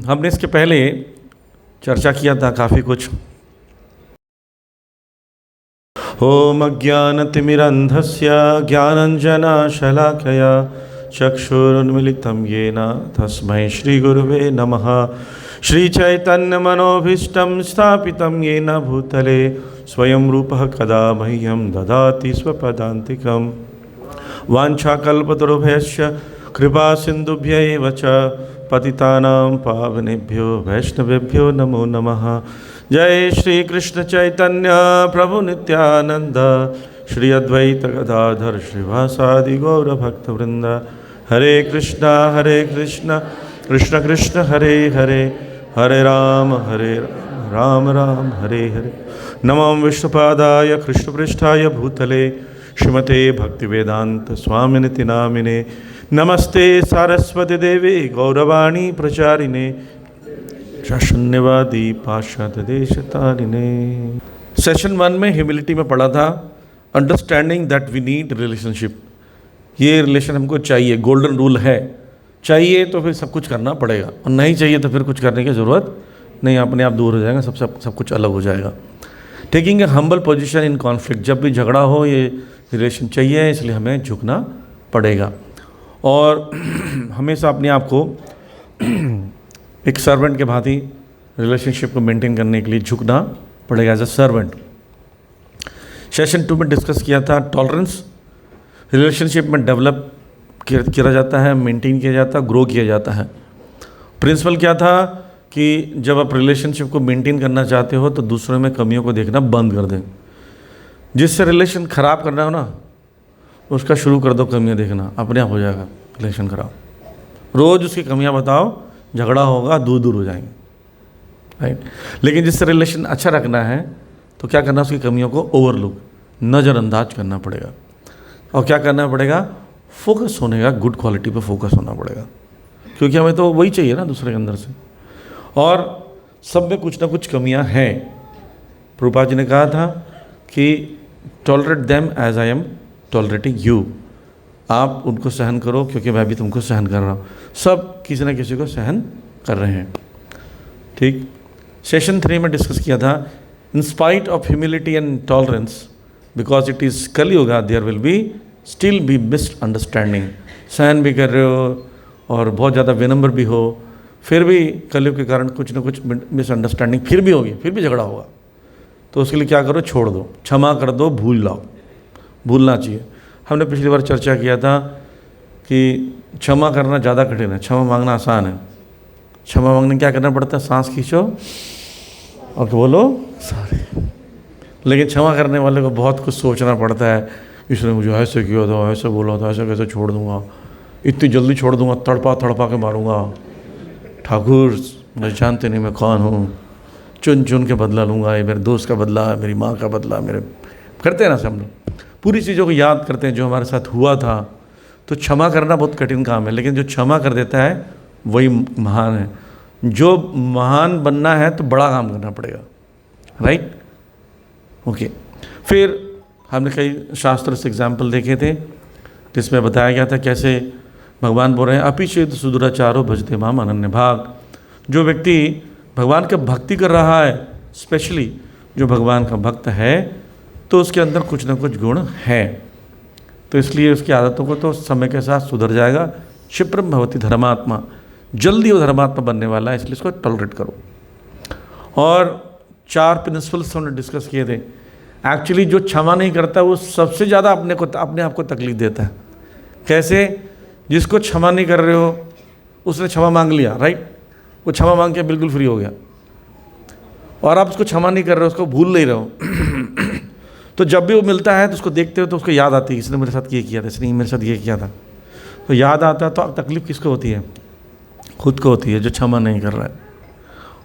हमने इसके पहले चर्चा किया था काफ़ी कुछ। ओम अज्ञानतिमिरन्धस्य ज्ञानञ्जनशलाकया चक्षुरुन्मिलितं येन तस्मै श्रीगुरुवे नमः। श्रीचैतन्यमनोभीष्टं स्थापितं येन भूतले स्वयं रूपः कदा मह्यं ददाति स्वपदान्तिकं। वाञ्छाकल्पतरुभ्यश्च कृपा सिन्धुभ्य एव च पतितानां पावनेभ्यो वैष्णवेभ्यो नमो नमः। जय श्री कृष्ण चैतन्य प्रभु नित्यानंद श्री अद्वैत गदाधर श्रीवासादि गौर भक्तवृंद। हरे कृष्ण कृष्ण कृष्ण हरे हरे, हरे राम राम राम हरे हरे। नमो विष्णुपादाय कृष्णपृष्ठाय भूतले श्रीमते भक्तिवेदांत स्वामिनिति नामिने। नमस्ते सारस्वती देवी गौरवाणी प्रचारिणे शून्यवादी पाश्चात्य देश तारिणे। सेशन 1 में ह्यूमिलिटी में पढ़ा था understanding that we need relationship. ये रिलेशन हमको चाहिए, गोल्डन रूल है। चाहिए तो फिर सब कुछ करना पड़ेगा, और नहीं चाहिए तो फिर कुछ करने की ज़रूरत नहीं, अपने आप दूर हो जाएगा, सब कुछ अलग हो जाएगा। Taking a humble position in conflict, जब भी झगड़ा हो ये रिलेशन चाहिए, इसलिए हमें झुकना पड़ेगा। और हमेशा अपने आप को एक सर्वेंट के भांति रिलेशनशिप को मेंटेन करने के लिए झुकना पड़ेगा एज अ सर्वेंट। सेशन 2 में डिस्कस किया था टॉलरेंस रिलेशनशिप में डेवलप किया जाता है, मेंटेन किया जाता है, ग्रो किया जाता है। प्रिंसिपल क्या था कि जब आप रिलेशनशिप को मेंटेन करना चाहते हो तो दूसरों में कमियों को देखना बंद कर दें। जिससे रिलेशन ख़राब करना हो ना, उसका शुरू कर दो कमियां देखना, अपने आप हो जाएगा रिलेशन खराब। रोज़ उसकी कमियां बताओ, झगड़ा होगा, दूर हो जाएंगे, राइट। लेकिन जिससे रिलेशन अच्छा रखना है तो क्या करना, उसकी कमियों को ओवरलुक, नज़रअंदाज करना पड़ेगा। और क्या करना पड़ेगा, फोकस होने का, गुड क्वालिटी पे फोकस होना पड़ेगा, क्योंकि हमें तो वही चाहिए ना दूसरे के अंदर से। और सब में कुछ ना कुछ कमियां हैं। प्रभुपाद जी ने कहा था कि tolerate them as I am tolerating you. आप उनको सहन करो क्योंकि मैं भी तुमको सहन कर रहा हूँ। सब किसी न किसी को सहन कर रहे हैं, ठीक। सेशन 3 में डिस्कस किया था in spite of humility and tolerance because it is Kaliyuga there will be still be misunderstanding. सहन भी कर रहे हो और बहुत ज़्यादा विनम्र भी हो, फिर भी कलयुग के कारण कुछ ना कुछ मिसअंडरस्टैंडिंग फिर भी होगी, फिर भी झगड़ा होगा। तो उसके लिए क्या करो, छोड़ दो, क्षमा कर दो, भूल लाओ। भूलना चाहिए। हमने पिछली बार चर्चा किया था कि क्षमा करना ज़्यादा कठिन है, क्षमा मांगना आसान है। क्षमा मांगने क्या करना पड़ता है, सांस खींचो और बोलो सॉरी। लेकिन क्षमा करने वाले को बहुत कुछ सोचना पड़ता है, इसने मुझे ऐसे किया था, ऐसे बोला था, ऐसे कैसे छोड़ दूंगा, इतनी जल्दी छोड़ दूंगा, तड़पा के मारूंगा। ठाकुर मुझे जानते नहीं मैं कौन हूँ, चुन चुन के बदला लूँगा, ये मेरे दोस्त का बदला, मेरी माँ का बदला, मेरे करते हैं ना सब लोग, पूरी चीज़ों को याद करते हैं जो हमारे साथ हुआ था। तो क्षमा करना बहुत कठिन काम है, लेकिन जो क्षमा कर देता है वही महान है। जो महान बनना है तो बड़ा काम करना पड़ेगा, राइट, ओके। फिर हमने कई शास्त्र से एग्जाम्पल देखे थे जिसमें बताया गया था कैसे भगवान बोल रहे हैं अपिचेत सुदुराचारो भजते माम अनन्य भाग। जो व्यक्ति भगवान का भक्ति कर रहा है, स्पेशली जो भगवान का भक्त है, तो उसके अंदर कुछ ना कुछ गुण है, तो इसलिए उसकी आदतों को तो समय के साथ सुधर जाएगा। क्षिप्रम भवति धर्मात्मा, जल्दी वो धर्मात्मा बनने वाला है, इसलिए इसको टॉलरेट करो। और 4 प्रिंसिपल्स हमने डिस्कस किए थे। एक्चुअली जो क्षमा नहीं करता वो सबसे ज़्यादा अपने आप को तकलीफ देता है। कैसे, जिसको क्षमा नहीं कर रहे हो उसने क्षमा मांग लिया, राइट, वो क्षमा मांग के बिल्कुल फ्री हो गया, और आप उसको क्षमा नहीं कर रहे हो, उसको भूल नहीं रहे हो तो जब भी वो मिलता है तो उसको देखते हो तो उसको याद आती है, इसने मेरे साथ ये किया था, इसने मेरे साथ ये किया था, तो याद आता है। तो तकलीफ किसको होती है, खुद को होती है जो क्षमा नहीं कर रहा है।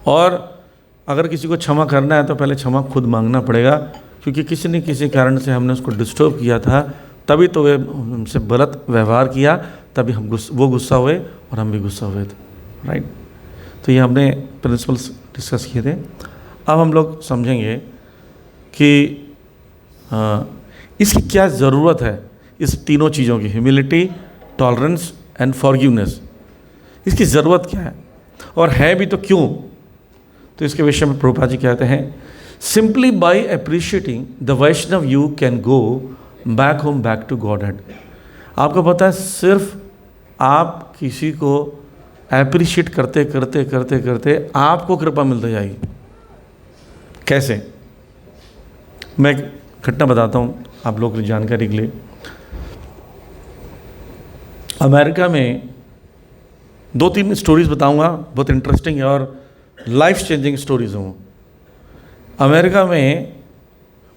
और अगर किसी को क्षमा करना है तो पहले क्षमा खुद मांगना पड़ेगा, क्योंकि किसी न किसी कारण से हमने उसको डिस्टर्ब किया था, तभी तो वे हमसे गलत व्यवहार किया, तभी वो गुस्सा हुए और हम भी गुस्सा हुए थे, राइट। तो ये हमने प्रिंसिपल्स डिस्कस किए थे। अब हम लोग समझेंगे कि इसकी क्या ज़रूरत है, इस तीनों चीज़ों की, ह्यूमिलिटी, टॉलरेंस एंड फॉरगिवनेस, इसकी ज़रूरत क्या है। और है भी तो क्यों? तो इसके विषय में प्रभुपाद जी कहते हैं, simply by appreciating the Vaishnava you can go back home, back to Godhead. आपको पता है, सिर्फ आप किसी को अप्रिशिएट करते करते करते करते आपको कृपा मिलती जाएगी। कैसे? मैं एक घटना बताता हूँ आप लोगों की जानकारी के लिए। अमेरिका में 2-3 स्टोरीज बताऊंगा, बहुत इंटरेस्टिंग है और लाइफ चेंजिंग स्टोरीज हों। अमेरिका में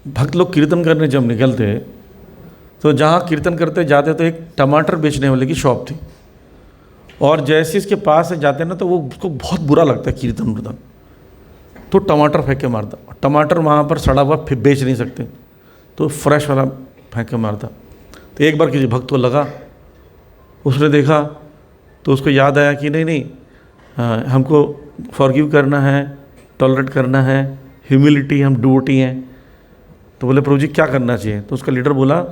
भक्त लोग कीर्तन करने जब निकलते तो जहाँ कीर्तन करते जाते तो एक टमाटर बेचने वाले की शॉप थी, और जैसे इसके पास से जाते ना तो वो उसको बहुत बुरा लगता है कीर्तन वर्तन, तो टमाटर फेंक के मारता। टमाटर वहाँ पर सड़ा हुआ फिर बेच नहीं सकते, तो फ्रेश वाला फेंक के मारता। तो एक बार किसी भक्त को लगा, उसने देखा तो उसको याद आया कि नहीं, हमको फॉरगिव करना है, टॉलरेट करना है, ह्यूमिलिटी, हम डिवोटी हैं। तो बोले प्रभु जी क्या करना चाहिए? तो उसका लीडर बोला,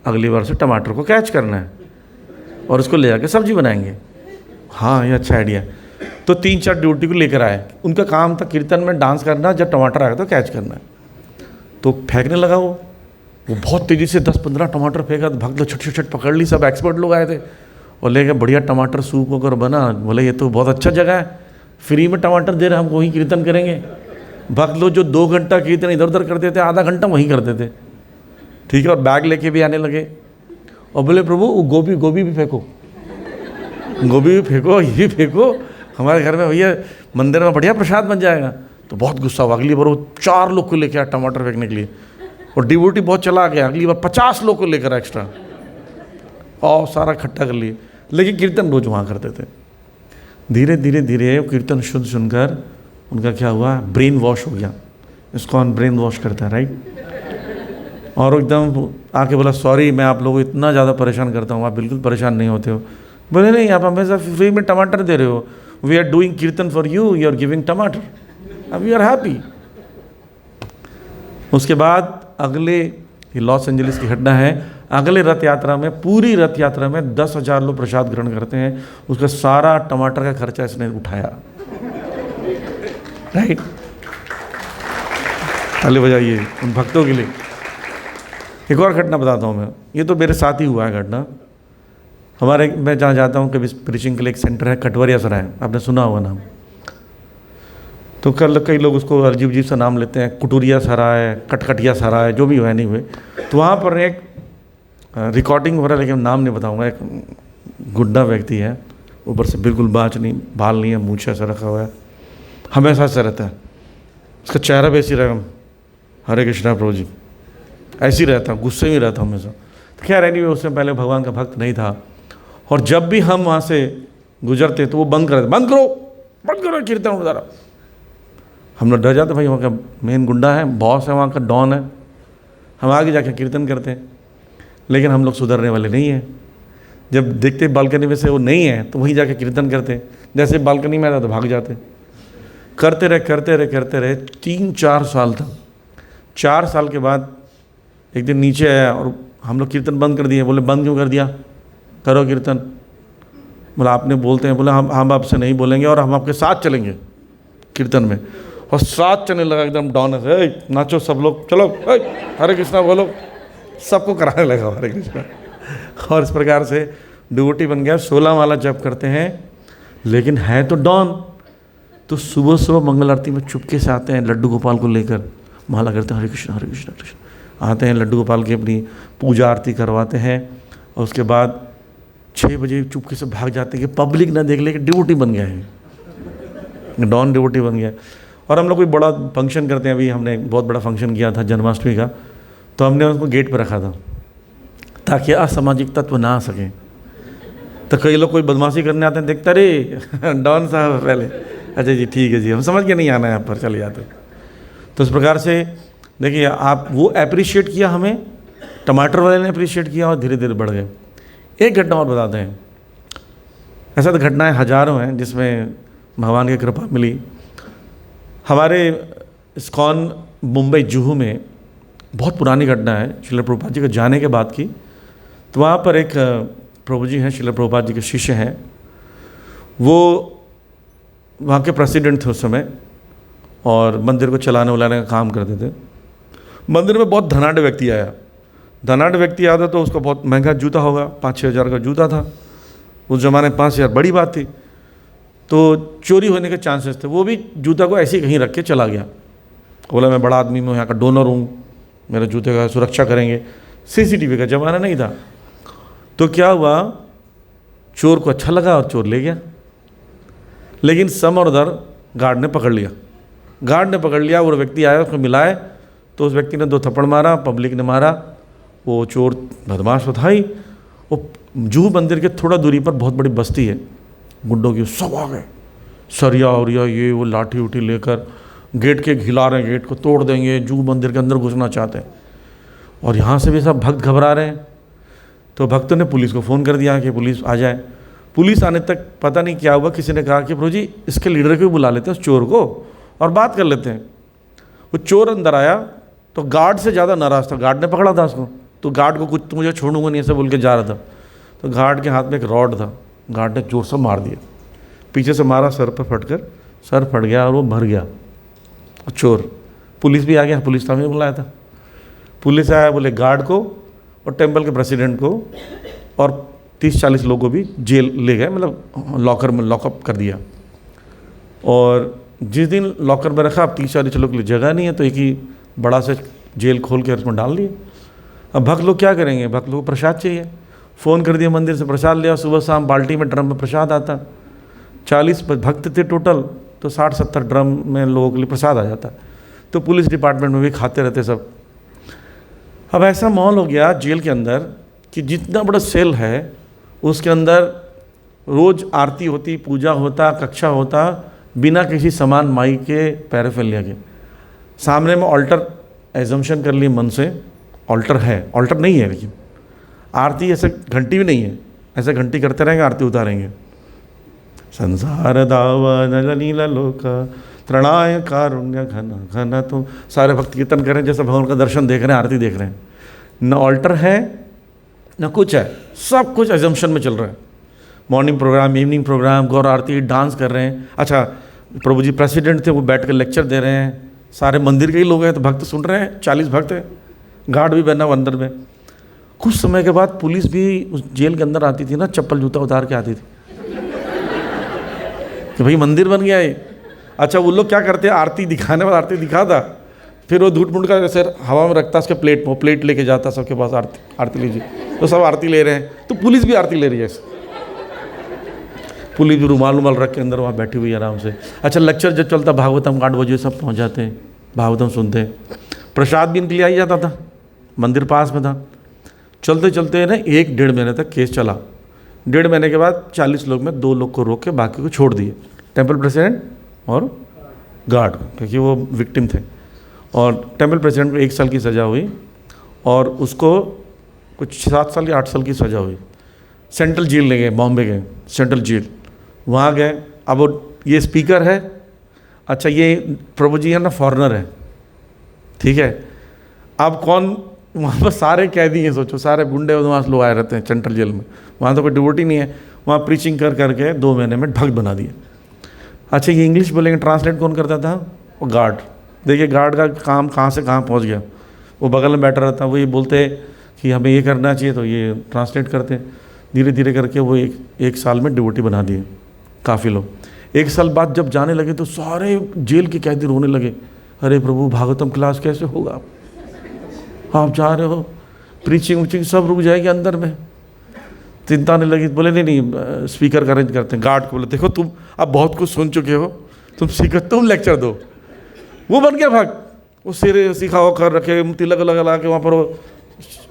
अगली बार से टमाटर को कैच करना है और उसको ले जाके सब्जी बनाएंगे। हाँ, ये अच्छा आइडिया। तो 3-4 ड्यूटी को लेकर आए। उनका काम था कीर्तन में डांस करना, जब टमाटर आएगा तो कैच करना है। तो फेंकने लगा वो बहुत तेज़ी से 10-15 टमाटर फेंका। तो भक्त लोग छट पकड़ ली, सब एक्सपर्ट लोग आए थे और ले गए, बढ़िया टमाटर सूप होकर बना। बोले ये तो बहुत अच्छा जगह है, फ्री में टमाटर दे रहे, हम वहीं कीर्तन करेंगे। भक्त लोग जो 2 घंटा कीर्तन इधर उधर करते थे, आधा घंटा वहीं करते थे। ठीक है, और बैग लेके भी आने लगे और बोले प्रभु वो गोभी भी फेंको, गोभी भी फेंको, ये भी फेंको, हमारे घर में भैया मंदिर में बढ़िया प्रसाद बन जाएगा। तो बहुत गुस्सा हुआ। अगली बार वो 4 लोग को लेकर आया टमाटर फेंकने के लिए, और डिवोटी बहुत चला गया। अगली बार 50 लोग को लेकर एक्स्ट्रा, और सारा इकट्ठा कर लिए। लेकिन कीर्तन रोज वहाँ करते थे। धीरे धीरे धीरे कीर्तन सुनकर उनका क्या हुआ, ब्रेन वॉश हो गया। इसको हम ब्रेन वॉश करते हैं, राइट। और एकदम आके बोला, सॉरी मैं आप लोगों को इतना ज़्यादा परेशान करता हूँ, आप बिल्कुल परेशान नहीं होते हो। बोले नहीं, आप हमेशा फ्री में टमाटर दे रहे हो, we are doing kirtan for you, you are giving tamatar, अब वी आर हैप्पी। उसके बाद अगले, ये लॉस एंजलिस की घटना है, अगले रथ यात्रा में, पूरी रथ यात्रा में 10,000 लोग प्रसाद ग्रहण करते हैं। उसका सारा टमाटर का खर्चा इसने उठाया, राइट। ताली बजाइए उन भक्तों के लिए। एक और घटना बताता हूँ मैं, ये तो मेरे साथ ही हुआ है घटना। हमारे, मैं जहाँ जाता हूँ कभी प्रीचिंग के लिए, एक सेंटर है कटवरिया सराय, आपने सुना होगा नाम। तो कई लोग उसको अजीब सा नाम लेते हैं, कुटुरिया सराय, कटकटिया सराय, जो भी हुआ नहीं हुए। तो वहाँ पर एक रिकॉर्डिंग हो रहा है, लेकिन नाम नहीं बताऊँगा। एक गुड्डा व्यक्ति है, ऊपर से बिल्कुल बाल नहीं है, मूंछ ऐसा रखा हुआ है, हमेशा से रहता है। उसका चेहरा भी ऐसी रहा, हरे कृष्णा प्रभु जी, ऐसी रहता, गुस्से में रहता हमेशा। तो खैर एनीवे, उससे पहले भगवान का भक्त नहीं था, और जब भी हम वहाँ से गुजरते तो वो बंद करो कीर्तन उतारा। हम लोग डर जाते, भाई वहाँ का मेन गुंडा है, बॉस है, वहाँ का डॉन है, हम आगे जाके कीर्तन करते हैं। लेकिन हम लोग सुधरने वाले नहीं हैं। जब देखते बालकनी में से वो नहीं है तो वहीं जाके कीर्तन करते, जैसे बालकनी में आता तो भाग जाते। करते रहे 3-4 साल तक। 4 साल के बाद एक दिन नीचे आया और हम लोग कीर्तन बंद कर दिए। बोले बंद क्यों कर दिया, करो कीर्तन। बोला आपने बोलते हैं। बोला हम आपसे नहीं बोलेंगे और हम आपके साथ चलेंगे कीर्तन में। और साथ चलने लगा एकदम डॉन है, नाचो सब लोग, चलो हरे कृष्णा बोलो, सबको कराने लगा हरे कृष्णा। और इस प्रकार से डिवोटी बन गया। 16 माला जप करते हैं, लेकिन है तो डॉन। तो सुबह सुबह मंगल आरती में चुपके से आते हैं, लड्डू गोपाल को लेकर माला करते हैं, हरे कृष्ण हरे कृष्ण हरे कृष्ण। आते हैं लड्डू गोपाल की अपनी पूजा आरती करवाते हैं, और उसके बाद 6 बजे चुपके से भाग जाते हैं कि पब्लिक ना देख ले कि डिवोटी बन गया है, डॉन डिवोटी बन गया। और हम लोग कोई बड़ा फंक्शन करते हैं, अभी हमने बहुत बड़ा फंक्शन किया था जन्माष्टमी का, तो हमने उसको गेट पर रखा था ताकि असामाजिक तत्व ना आ सकें। तो कई लोग कोई बदमाशी करने आते हैं, देखता रे डॉन साहब पहले, अच्छा जी ठीक है जी, हम समझ के नहीं आना है यहाँ पर, चले जाते। तो इस प्रकार से देखिए, आप वो अप्रिशिएट किया, हमें टमाटर वाले ने अप्रिशिएट किया और धीरे धीरे बढ़ गए। एक घटना और बताते हैं। ऐसा तो घटनाएं हजारों हैं जिसमें भगवान की कृपा मिली। हमारे इस्कॉन मुंबई जुहू में बहुत पुरानी घटना है, श्रील प्रभुपाद जी के जाने के बाद की। तो वहाँ पर एक प्रभु जी हैं, श्रील प्रभुपाद जी के शिष्य हैं, वो वहाँ के प्रेसिडेंट थे उस समय और मंदिर को चलाने वलाने का काम करते थे। मंदिर में बहुत धनाढ़ व्यक्ति आया। धनाढ़ व्यक्ति आया था तो उसका बहुत महंगा जूता होगा, 5-6 हज़ार का जूता था। उस ज़माने में 5 हज़ार बड़ी बात थी। तो चोरी होने के चांसेस थे। वो भी जूता को ऐसे ही कहीं रख के चला गया। बोला मैं बड़ा आदमी हूँ, यहाँ का डोनर हूँ, मेरे जूते का सुरक्षा करेंगे। सीसीटीवी का ज़माना नहीं था। तो क्या हुआ, चोर को अच्छा लगा और चोर ले गया। लेकिन सम और उधर गार्ड ने पकड़ लिया। गार्ड ने पकड़ लिया, वो व्यक्ति आया, उसको मिलाए तो उस व्यक्ति ने 2 थप्पड़ मारा, पब्लिक ने मारा। वो चोर बदमाश था ही। वो जूहू मंदिर के थोड़ा दूरी पर बहुत बड़ी बस्ती है, गुंडों की, सब आ गए, सरिया उरिया ये वो लाठी उठी लेकर गेट के हिला रहे हैं, गेट को तोड़ देंगे, जूहू मंदिर के अंदर घुसना चाहते हैं। और यहाँ से भी सब भक्त घबरा रहे हैं। तो भक्तों ने पुलिस को फ़ोन कर दिया कि पुलिस आ जाए। पुलिस आने तक पता नहीं क्या हुआ, किसी ने कहा कि प्रभु जी इसके लीडर को भी बुला लेते हैं, उस चोर को, और बात कर लेते हैं। वो चोर अंदर आया तो गार्ड से ज़्यादा नाराज़ था। गार्ड ने पकड़ा था उसको, तो गार्ड को कुछ मुझे छोड़ूंगा नहीं ऐसे बोल के जा रहा था। तो गार्ड के हाथ में एक रॉड था, गार्ड ने जोर से मार दिया, पीछे से मारा, सर पर फटकर सर फट गया और वो मर गया चोर। पुलिस भी आ गया, पुलिस था, मैंने बुलाया था। पुलिस आया, बोले गार्ड को और टेम्पल के प्रेसिडेंट को और 30-40 लोगों को भी जेल ले गए, मतलब लॉकर में लॉकअप कर दिया। और जिस दिन लॉकर में रखा, अब 30-40 लोगों के लिए जगह नहीं है, तो एक ही बड़ा से जेल खोल के उसमें डाल दिए। अब भक्त लोग क्या करेंगे, भक्त लोग को प्रसाद चाहिए। फ़ोन कर दिया, मंदिर से प्रसाद लिया, सुबह शाम बाल्टी में ड्रम में प्रसाद आता। 40 भक्त थे टोटल, तो 60-70 ड्रम में लोगों के लिए प्रसाद आ जाता। तो पुलिस डिपार्टमेंट में भी खाते रहते सब। अब ऐसा माहौल हो गया जेल के अंदर कि जितना बड़ा सेल है उसके अंदर रोज़ आरती होती, पूजा होता, कक्षा होता, बिना किसी समान माई के पैराफेलिया के। सामने में ऑल्टर एजम्पशन कर लिए मन से, ऑल्टर है, ऑल्टर नहीं है, लेकिन आरती ऐसे घंटी भी नहीं है, ऐसे घंटी करते रहेंगे, आरती उतारेंगे। संसार दावन नीला लोका तृणाय कारुण्य घन घन। तो सारे भक्त कीर्तन कर रहे हैं जैसे भगवान का दर्शन देख रहे हैं, आरती देख रहे हैं। न ऑल्टर है न कुछ है, सब कुछ एजम्पशन में चल रहा है। मॉर्निंग प्रोग्राम, इवनिंग प्रोग्राम, गौर आरती, डांस कर रहे हैं। अच्छा, प्रभु जी प्रेसिडेंट थे, वो बैठ कर लेक्चर दे रहे हैं, सारे मंदिर के ही लोग हैं, तो भक्त सुन रहे हैं, 40 भक्त हैं, गार्ड भी बना अंदर में। कुछ समय के बाद पुलिस भी उस जेल के अंदर आती थी ना, चप्पल जूता उतार के आती थी कि भाई मंदिर बन गया है। अच्छा, वो लोग क्या करते हैं, आरती दिखाने वाला आरती दिखाता, फिर वो धूट मूट का जैसे हवा में रखता, उसके प्लेट में, वो प्लेट लेके जाता सबके पास, आरती लीजिए, तो सब आरती ले रहे हैं, तो पुलिस भी आरती ले रही है। पुलिस भी रुमाल रख के अंदर वहाँ बैठी हुई आराम से। अच्छा, लेक्चर जब चलता, भागवतम 8 बजे सब पहुँच जाते हैं, भागवतम सुनते हैं। प्रसाद भी इनके लिए आ ही जाता था, मंदिर पास में था। चलते चलते ना 1-1.5 महीने तक केस चला। 1.5 महीने के बाद 40 लोग में 2 लोग को रोक के बाकी को छोड़ दिए, टेम्पल प्रेसिडेंट और गार्ड, क्योंकि वो विक्टिम थे। और टेम्पल प्रेसिडेंट को 1 साल की सज़ा हुई और उसको कुछ 7 साल या 8 साल की सज़ा हुई। सेंट्रल जेल ले गए, बॉम्बे गए सेंट्रल जेल, वहाँ गए। अब वो ये स्पीकर है, अच्छा ये प्रभु जी है ना, फॉरेनर है, ठीक है। अब कौन वहाँ पर, सारे कैदी हैं, सोचो सारे गुंडे वहाँ लोग आए रहते हैं सेंट्रल जेल में, वहाँ तो कोई डिवोटी नहीं है। वहाँ प्रीचिंग कर करके 2 महीने में भक्त बना दिए। अच्छा, ये इंग्लिश बोलेंगे, ट्रांसलेट कौन करता था, वो गार्ड। देखिए गार्ड का काम कहाँ से कहाँ पहुँच गया। वो बगल में बैठा रहता, वो ये बोलते कि हमें ये करना चाहिए, तो ये ट्रांसलेट करते। धीरे धीरे करके वो एक साल में डिवोटी बना दिए काफ़ी लोग। 1 साल बाद जब जाने लगे तो सारे जेल के कैदी रोने लगे, अरे प्रभु भागवतम क्लास कैसे होगा, आप जा रहे हो, प्रीचिंग उचिंग सब रुक जाएगी अंदर में। चिंता आने लगी, बोले नहीं स्पीकर का अरेंज करते हैं। गार्ड को बोले देखो तुम अब बहुत कुछ सुन चुके हो, तुम सीखो, तुम लेक्चर दो। वो बन गया भक्त, वो सिर सिखाओ कर रखे, तिलक लगा के वहाँ पर वो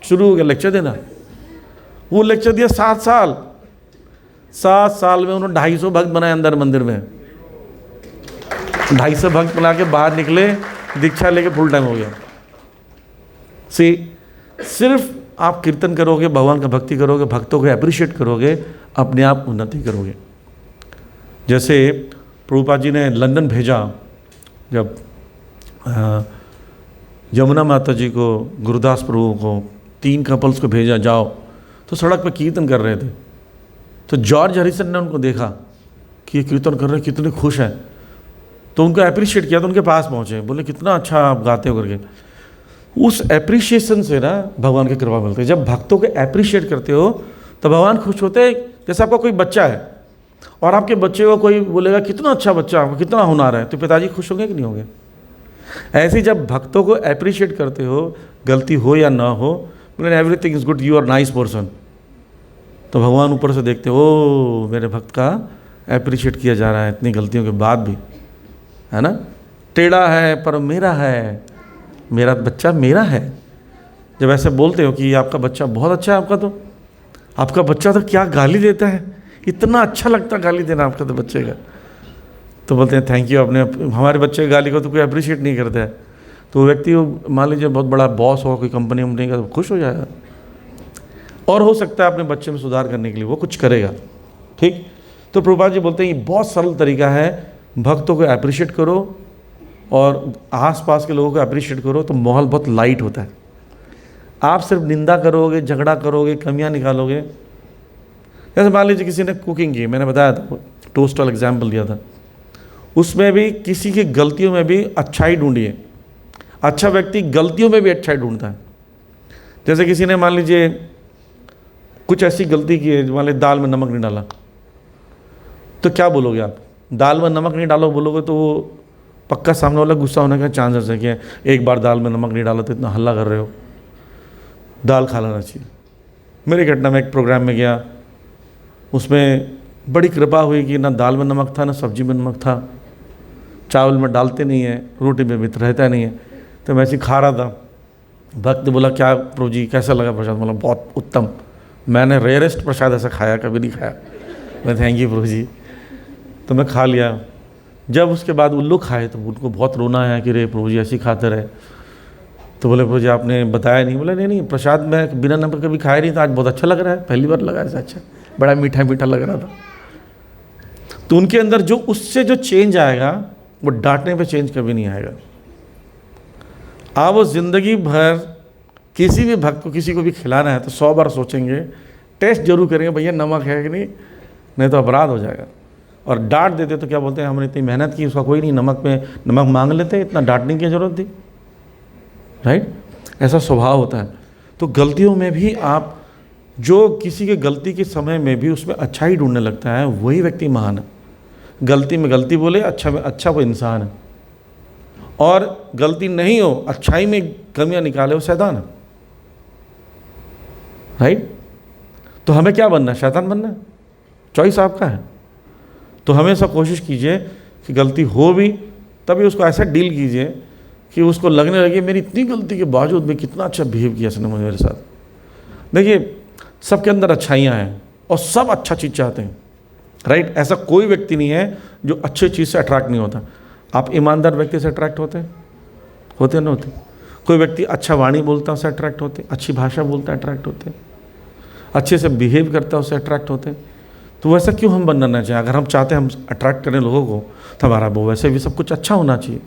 शुरू हो गया लेक्चर देना। वो लेक्चर दिया 7 साल। 7 साल में उन्होंने 250 भक्त बनाए अंदर मंदिर में। 250 भक्त बना के बाहर निकले, दीक्षा लेके फुल टाइम हो गया। सिर्फ आप कीर्तन करोगे, भगवान का भक्ति करोगे, भक्तों को अप्रिशिएट करोगे, अपने आप उन्नति करोगे। जैसे प्रभुपाद जी ने लंदन भेजा, जब यमुना माता जी को, गुरुदास प्रभु को, 3 कपल्स को भेजा, जाओ, तो सड़क पर कीर्तन कर रहे थे। तो जॉर्ज हरिसन ने उनको देखा कि ये कीर्तन कर रहे हैं, कितने खुश हैं, तो उनको अप्रिशिएट किया, तो उनके पास पहुँचे, बोले कितना अच्छा आप गाते हो करके। उस एप्रिशिएशन से ना भगवान की कृपा मिलती है। जब भक्तों को एप्रिशिएट करते हो तो भगवान खुश होते हैं। जैसे आपका कोई बच्चा है और आपके बच्चे को कोई बोलेगा कितना अच्छा बच्चा, आपको कितना हुनर है, तो पिताजी खुश होंगे कि नहीं होंगे? ऐसे ही जब भक्तों को एप्रिशिएट करते हो, गलती हो या ना हो, बोले everything is good, you are nice person, तो भगवान ऊपर से देखते हो, ओ मेरे भक्त का एप्रिशिएट किया जा रहा है इतनी गलतियों के बाद भी, है ना। टेढ़ा है पर मेरा है, मेरा बच्चा मेरा है। जब ऐसे बोलते हो कि आपका बच्चा बहुत अच्छा है, आपका बच्चा तो क्या गाली देता है, इतना अच्छा लगता गाली देना आपका तो बच्चे का, तो बोलते हैं थैंक यू, आपने हमारे बच्चे की गाली को तो कोई अप्रिशिएट नहीं करता है। तो वो व्यक्ति मान लीजिए बहुत बड़ा बॉस हो कोई कंपनी वंपनी का, तो खुश हो जाएगा, और हो सकता है अपने बच्चे में सुधार करने के लिए वो कुछ करेगा। ठीक, तो प्रभुपाद जी बोलते हैं ये बहुत सरल तरीका है, भक्तों को अप्रिशिएट करो और आसपास के लोगों को अप्रिशिएट करो, तो माहौल बहुत लाइट होता है। आप सिर्फ निंदा करोगे, झगड़ा करोगे, कमियां निकालोगे। जैसे मान लीजिए किसी ने कुकिंग की, मैंने बताया था, टोस्ट वाला एग्जाम्पल दिया था, उसमें भी किसी की गलतियों में भी अच्छाई ढूंढिए। अच्छा व्यक्ति गलतियों में भी अच्छाई ढूंढता है। जैसे किसी ने मान लीजिए कुछ ऐसी गलती की है, मान लीजिए दाल में नमक नहीं डाला, तो क्या बोलोगे आप? दाल में नमक नहीं डालो बोलोगे तो वो पक्का सामने वाला गुस्सा होने का चांसेस है कि एक बार दाल में नमक नहीं डाला तो इतना हल्ला कर रहे हो, दाल खा लेना चाहिए। मेरी घटना में एक प्रोग्राम में गया, उसमें बड़ी कृपा हुई कि ना दाल में नमक था ना सब्जी में नमक था, चावल में डालते नहीं है, रोटी में भी रहता नहीं है, तो मैं ऐसे खा रहा था। भक्त बोला क्या प्रभु जी कैसा लगा प्रसाद? बोला बहुत उत्तम, मैंने रेयरेस्ट प्रसाद ऐसा खाया, कभी नहीं खाया। मैं थैंक यू प्रभु जी, तो मैं खा लिया। जब उसके बाद उल्लू खाए तो उनको बहुत रोना आया कि रे प्रभु जी ऐसे ही खाते रहे। तो बोले प्रभु जी आपने बताया नहीं? बोले नहीं नहीं, प्रसाद में बिना नमक कभी खाया नहीं था, आज बहुत अच्छा लग रहा है, पहली बार लगा ऐसा अच्छा, बड़ा मीठा मीठा लग रहा था। तो उनके अंदर जो उससे जो चेंज आएगा वो डांटने पे चेंज कभी नहीं आएगा। आप वो ज़िंदगी भर किसी भी भक्त को किसी को भी खिलाना है तो 100 बार सोचेंगे, टेस्ट जरूर करेंगे भैया नमक है कि नहीं तो अपराध हो जाएगा। और डांट देते तो क्या बोलते हैं हमने इतनी मेहनत की, उसका कोई नहीं, नमक में नमक मांग लेते, इतना डांटने की ज़रूरत थी, राइट। ऐसा स्वभाव होता है। तो गलतियों में भी आप, जो किसी के गलती के समय में भी उसमें अच्छाई ढूंढने लगता है, वही व्यक्ति महान है। गलती में गलती बोले, अच्छा में अच्छा वो इंसान है, और गलती नहीं हो अच्छाई में कमियां निकाले वो शैतान है, राइट। तो हमें क्या बनना है? शैतान बनना है, चॉइस आपका है। तो हमेशा कोशिश कीजिए कि गलती हो भी तभी उसको ऐसा डील कीजिए कि उसको लगने लगे मेरी इतनी गलती के बावजूद भी कितना अच्छा बिहेव किया इसने मेरे साथ। देखिए सबके अंदर अच्छाइयाँ हैं और सब अच्छा चीज़ चाहते हैं, राइट। ऐसा कोई व्यक्ति नहीं है जो अच्छी चीज़ से अट्रैक्ट नहीं होता। आप ईमानदार व्यक्ति से अट्रैक्ट होते हैं ना होते? कोई व्यक्ति अच्छा वाणी बोलता है उससे अट्रैक्ट होते, अच्छी भाषा बोलता है अट्रैक्ट होते, अच्छे से बिहेव करता है उससे अट्रैक्ट होते। तो वैसा क्यों हम बनना चाहिए? अगर हम चाहते हैं हम अट्रैक्ट करें लोगों को तो हमारा वो वैसे भी सब कुछ अच्छा होना चाहिए।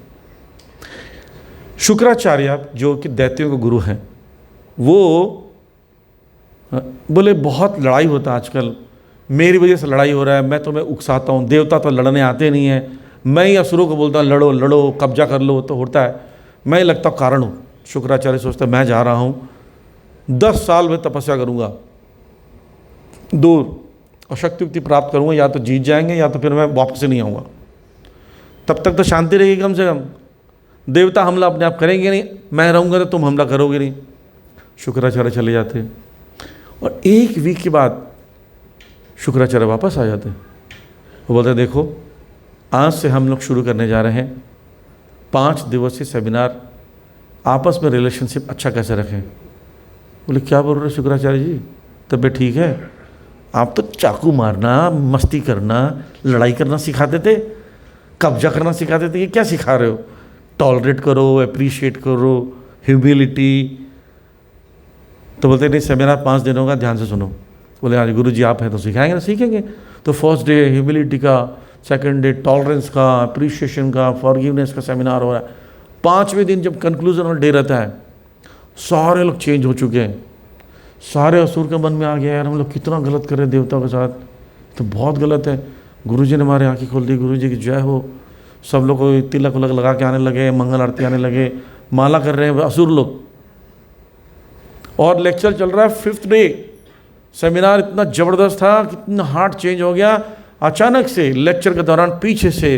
शुक्राचार्य जो कि दैत्यों के गुरु हैं, वो बोले बहुत लड़ाई होता है आजकल, मेरी वजह से लड़ाई हो रहा है, मैं तुम्हें उकसाता हूँ, देवता तो लड़ने आते नहीं हैं, मैं ही असुरों को बोलता हूँ लड़ो लड़ो कब्जा कर लो, तो होता है मैं लगता हूँ कारण हूँ। शुक्राचार्य सोचता मैं जा रहा हूँ 10 साल में तपस्या करूँगा दूर और शक्ति उक्ति प्राप्त करूँगा, या तो जीत जाएंगे या तो फिर मैं वापस ही नहीं आऊँगा, तब तक तो शांति रहेगी कम से कम, देवता हमला अपने आप करेंगे नहीं, मैं रहूँगा तो तुम हमला करोगे नहीं। शुक्राचार्य चले जाते और 1 वीक के बाद शुक्राचार्य वापस आ जाते। वो बोलते देखो आज से हम लोग शुरू करने जा रहे हैं 5 दिवसीय सेमिनार, आपस में रिलेशनशिप अच्छा कैसे रखें। बोले क्या बोल रहे शुक्राचार्य जी, तबीयत ठीक है? आप तो चाकू मारना, मस्ती करना, लड़ाई करना सिखाते थे, कब्जा करना सिखाते थे, ये क्या सिखा रहे हो? टॉलरेट करो, अप्रिशिएट करो, ह्यूमिलिटी। तो बोलते नहीं सेमिनार 5 दिनों का, ध्यान से सुनो। बोले हाँ गुरु जी आप हैं तो सिखाएंगे ना, सीखेंगे। तो फर्स्ट डे ह्यूमिलिटी का, सेकंड डे टॉलरेंस का, अप्रिशिएशन का, फॉरगिवनेस का सेमिनार हो रहा है। 5वें दिन जब कंक्लूजन और डे रहता है, सारे लोग चेंज हो चुके हैं, सारे असुर के मन में आ गया यार हम लोग कितना गलत कर रहे हैं देवताओं के साथ, तो बहुत गलत है, गुरुजी ने हमारे आंखें खोल दी, गुरुजी की जय हो। सब लोग को तिलक उलक लगा के आने लगे, मंगल आरती आने लगे, माला कर रहे हैं असुर लोग। और लेक्चर चल रहा है 5th डे। सेमिनार इतना ज़बरदस्त था, कितना हार्ट चेंज हो गया। अचानक से लेक्चर के दौरान पीछे से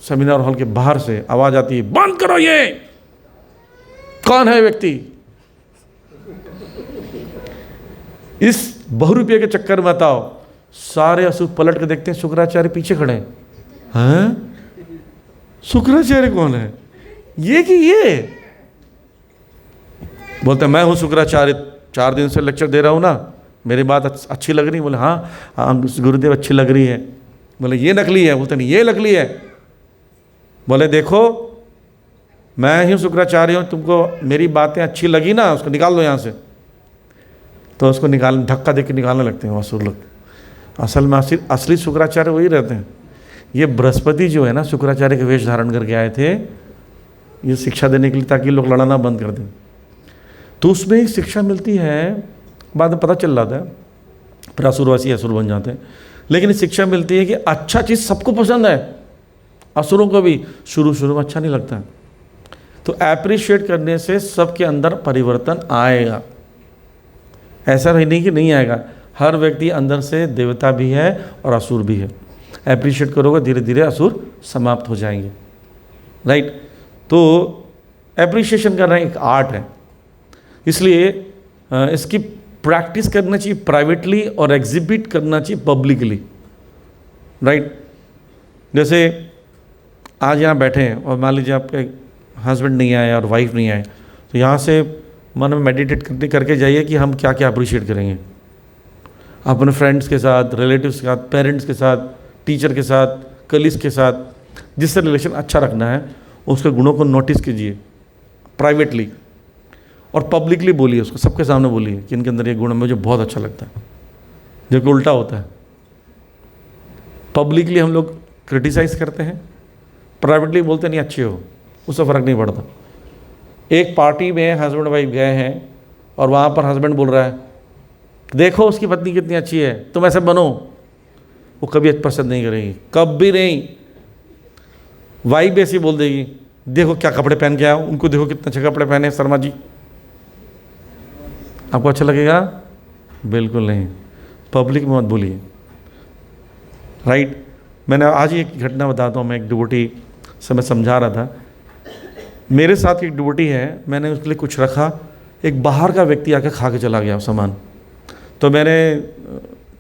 सेमिनार हॉल के बाहर से आवाज़ आती है, बंद करो ये, कौन है व्यक्ति। इस बहुरूपये के चक्कर में बताओ, सारे असुर पलट के देखते हैं, शुक्राचार्य पीछे खड़े हैं। शुक्राचार्य कौन है, ये कि ये? बोलते मैं हूँ शुक्राचार्य, 4 दिन से लेक्चर दे रहा हूँ ना, मेरी बात अच्छी लग रही है? बोले हाँ गुरुदेव अच्छी लग रही है। बोले ये नकली है? बोलते नहीं ये नकली है। बोले देखो मैं ही शुक्राचार्य हूँ, तुमको मेरी बातें अच्छी लगी ना, उसको निकाल दो यहाँ से। तो उसको धक्का दे के निकालने लगते हैं असुर लोग। असल में असली शुक्राचार्य वही रहते हैं। ये बृहस्पति जो है ना, शुक्राचार्य के वेश धारण करके आए थे ये शिक्षा देने के लिए, ताकि लोग लड़ना बंद कर दें। तो उसमें एक शिक्षा मिलती है, बाद में पता चल जाता है, फिर असुरवासी असुर बन जाते हैं। लेकिन शिक्षा मिलती है कि अच्छा चीज़ सबको पसंद है, असुरों को भी शुरू में अच्छा नहीं लगता है। तो एप्रिशिएट करने से सबके अंदर परिवर्तन आएगा। ऐसा नहीं कि नहीं आएगा, हर व्यक्ति अंदर से देवता भी है और असुर भी है। एप्रिशिएट करोगे धीरे धीरे असुर समाप्त हो जाएंगे, राइट। तो एप्रिशिएशन करना एक आर्ट है, इसलिए इसकी प्रैक्टिस करना चाहिए प्राइवेटली और एग्जिबिट करना चाहिए पब्लिकली, राइट। जैसे आज यहाँ बैठे हैं और मान लीजिए आपके हस्बैंड नहीं आए और वाइफ नहीं आए, तो यहाँ से मन में मेडिटेट करके जाइए कि हम क्या क्या अप्रिशिएट करेंगे अपने फ्रेंड्स के साथ, रिलेटिव्स के साथ, पेरेंट्स के साथ, टीचर के साथ, कलीग्स के साथ। जिससे रिलेशन अच्छा रखना है उसके गुणों को नोटिस कीजिए प्राइवेटली, और पब्लिकली बोलिए, उसको सबके सामने बोलिए कि इनके अंदर ये गुण मुझे बहुत अच्छा लगता है। जबकि उल्टा होता है, पब्लिकली हम लोग क्रिटिसाइज़ करते हैं, प्राइवेटली बोलते नहीं अच्छे हो, उससे फ़र्क नहीं पड़ता। एक पार्टी में हस्बैंड वाइफ गए हैं और वहाँ पर हस्बैंड बोल रहा है देखो उसकी पत्नी कितनी अच्छी है, तुम ऐसे बनो, वो कभी पसंद नहीं करेगी, कभी नहीं। वाइफ भी ऐसी बोल देगी, देखो क्या कपड़े पहन के आओ, उनको देखो कितने अच्छे कपड़े पहने शर्मा जी, आपको अच्छा लगेगा? बिल्कुल नहीं। पब्लिक में मत बोलिए, राइट। मैंने आज ही एक घटना बताता हूँ। मैं एक डिवोटी से मैं समझा रहा था, मेरे साथ एक डिवोटी है, मैंने उसके लिए कुछ रखा, एक बाहर का व्यक्ति आके खा के चला गया सामान। तो मैंने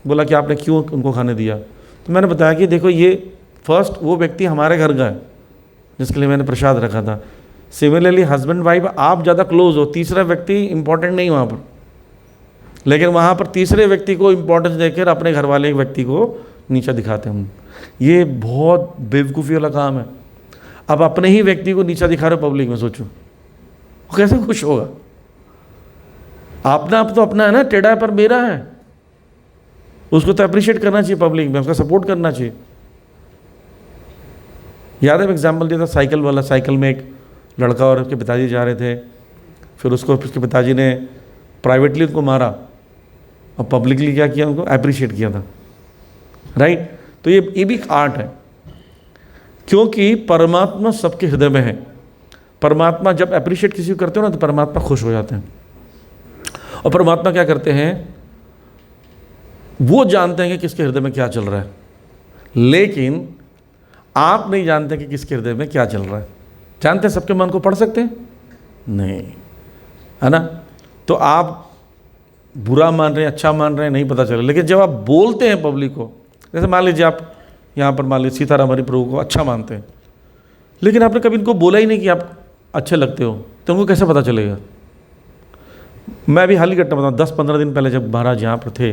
बोला कि आपने क्यों उनको खाने दिया? तो मैंने बताया कि देखो ये फर्स्ट वो व्यक्ति हमारे घर का है जिसके लिए मैंने प्रसाद रखा था। सिमिलरली हस्बैंड वाइफ आप ज़्यादा क्लोज हो, तीसरा व्यक्ति इंपॉर्टेंट नहीं वहाँ पर, लेकिन वहाँ पर तीसरे व्यक्ति को इम्पोर्टेंस देकर अपने घर वाले व्यक्ति को नीचा दिखाते हैं हम। ये बहुत बेवकूफ़ी वाला काम है। अब अपने ही व्यक्ति को नीचा दिखा रहे हो पब्लिक में, सोचो वो कैसे खुश होगा? आपने आप तो अपना है ना, टेढ़ा पर मेरा है, उसको तो अप्रिशिएट करना चाहिए पब्लिक में, उसका सपोर्ट करना चाहिए। याद है एग्जाम्पल दिया था साइकिल वाला, साइकिल में एक लड़का और उसके पिताजी जा रहे थे, फिर उसके पिताजी ने प्राइवेटली उनको मारा और पब्लिकली क्या किया, उनको अप्रिशिएट किया था, राइट। तो ये भी एक आर्ट है, क्योंकि परमात्मा सबके हृदय में है। परमात्मा जब अप्रिशिएट किसी को करते हो ना तो परमात्मा खुश हो जाते हैं। और परमात्मा क्या करते हैं, वो जानते हैं कि किसके हृदय में क्या चल रहा है, लेकिन आप नहीं जानते कि किसके हृदय में क्या चल रहा है। जानते हैं सबके मन को पढ़ सकते हैं? नहीं, है ना। तो आप बुरा मान रहे हैं, अच्छा मान रहे हैं, नहीं पता चला। लेकिन जब आप बोलते हैं पब्लिक को, जैसे मान लीजिए आप यहाँ पर मान लीजिए सीताराम हरि प्रभु को अच्छा मानते हैं, लेकिन आपने कभी इनको बोला ही नहीं कि आप अच्छे लगते हो, तो उनको कैसे पता चलेगा? मैं अभी हाल ही घटना बताऊँ, 10-15 दिन पहले जब महाराज यहाँ पर थे,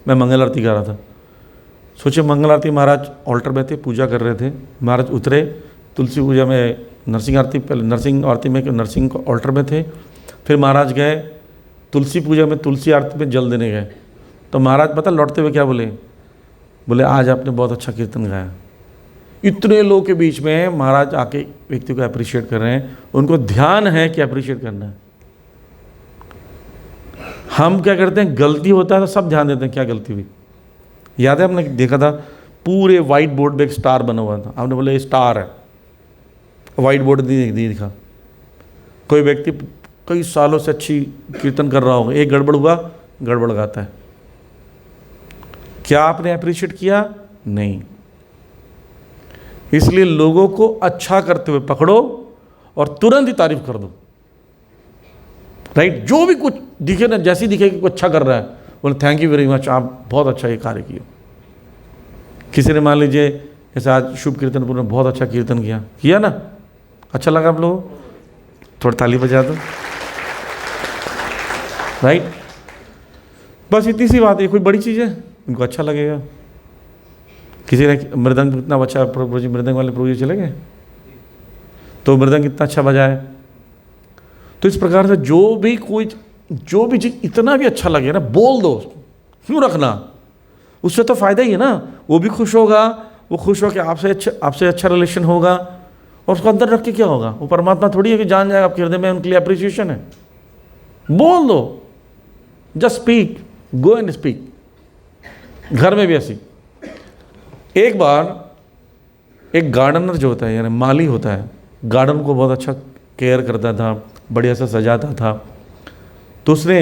मैं मंगल आरती गा रहा था। सोचिए मंगल आरती महाराज ऑल्टर में थे, पूजा कर रहे थे। महाराज उतरे, तुलसी पूजा में नरसिंह आरती, पहले नरसिंह आरती में नरसिंह को ऑल्टर में थे, फिर महाराज गए तुलसी पूजा में, तुलसी आरती में जल देने गए। तो महाराज पता लौटते हुए क्या बोले? बोले आज आपने बहुत अच्छा कीर्तन गाया। इतने लोगों के बीच में महाराज आके व्यक्ति को अप्रिशिएट कर रहे हैं, उनको ध्यान है कि अप्रिशिएट करना है। हम क्या करते हैं, गलती होता है तो सब ध्यान देते हैं क्या गलती हुई। याद है हमने देखा था पूरे वाइट बोर्ड पे एक स्टार बना हुआ था। आपने बोला ये स्टार है, वाइट बोर्ड नहीं दिखा। कोई व्यक्ति कई सालों से अच्छी कीर्तन कर रहा होगा, एक गड़बड़ हुआ, गड़बड़ गाता है। क्या आपने अप्रिशिएट किया? नहीं। इसलिए लोगों को अच्छा करते हुए पकड़ो और तुरंत ही तारीफ कर दो, राइट। जो भी कुछ दिखे ना, जैसी दिखे कि कुछ अच्छा कर रहा है, बोले थैंक यू वेरी मच, आप बहुत अच्छा ये कार्य किया। किसी ने मान लीजिए जैसे आज शुभ कीर्तनपुर में बहुत अच्छा कीर्तन किया ना, अच्छा लगा आप लोगों, थोड़ी ताली बजा दो, राइट। बस इतनी सी बात है, कोई बड़ी चीज़ है, इनको अच्छा लगेगा। किसी ने मृदंग कितना अच्छा, प्रभु जी मृदंग वाले प्रभु जी चले गए, तो मृदंग कितना अच्छा बजाए। तो इस प्रकार से जो भी चीज़ इतना भी अच्छा लगे ना, बोल दो, क्यों रखना, उससे तो फायदा ही है ना। वो भी खुश होगा, वो खुश हो कि आपसे अच्छा रिलेशन होगा, और उसको अंदर रख के क्या होगा, वो परमात्मा थोड़ी है कि जान जाएगा आपके हृदय में, उनके लिए अप्रिसिएशन है। बोल दो, just speak, go and speak. घर में भी ऐसी, एक बार एक गार्डनर जो होता है, यानी माली होता है, गार्डन को बहुत अच्छा केयर करता था, बढ़िया से सजाता था। तो उसने,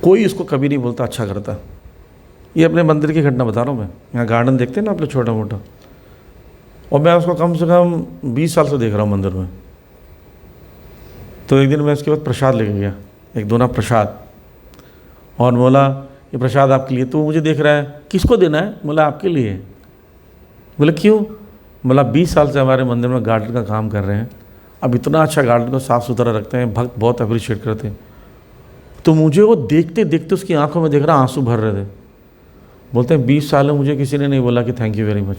कोई उसको कभी नहीं बोलता अच्छा करता। ये अपने मंदिर की घटना बता रहा हूँ मैं, यहाँ गार्डन देखते हैं ना आप लोग छोटा मोटा, और मैं उसको कम से कम 20 साल से देख रहा हूँ मंदिर में। तो एक दिन मैं उसके बाद प्रसाद लेके गया, एक दोना प्रसाद, और बोला ये प्रसाद आपके लिए। तो मुझे देख रहा है, किसको देना है? बोला आपके लिए। बोले क्यों? बोला 20 साल से हमारे मंदिर में गार्डन का काम कर रहे हैं, अब इतना अच्छा गार्डन को साफ़ सुथरा रखते हैं, भक्त बहुत अप्रिशिएट करते हैं। तो मुझे वो देखते देखते उसकी आंखों में देख रहा, आंसू भर रहे थे। बोलते हैं 20 साल में मुझे किसी ने नहीं बोला कि थैंक यू वेरी मच।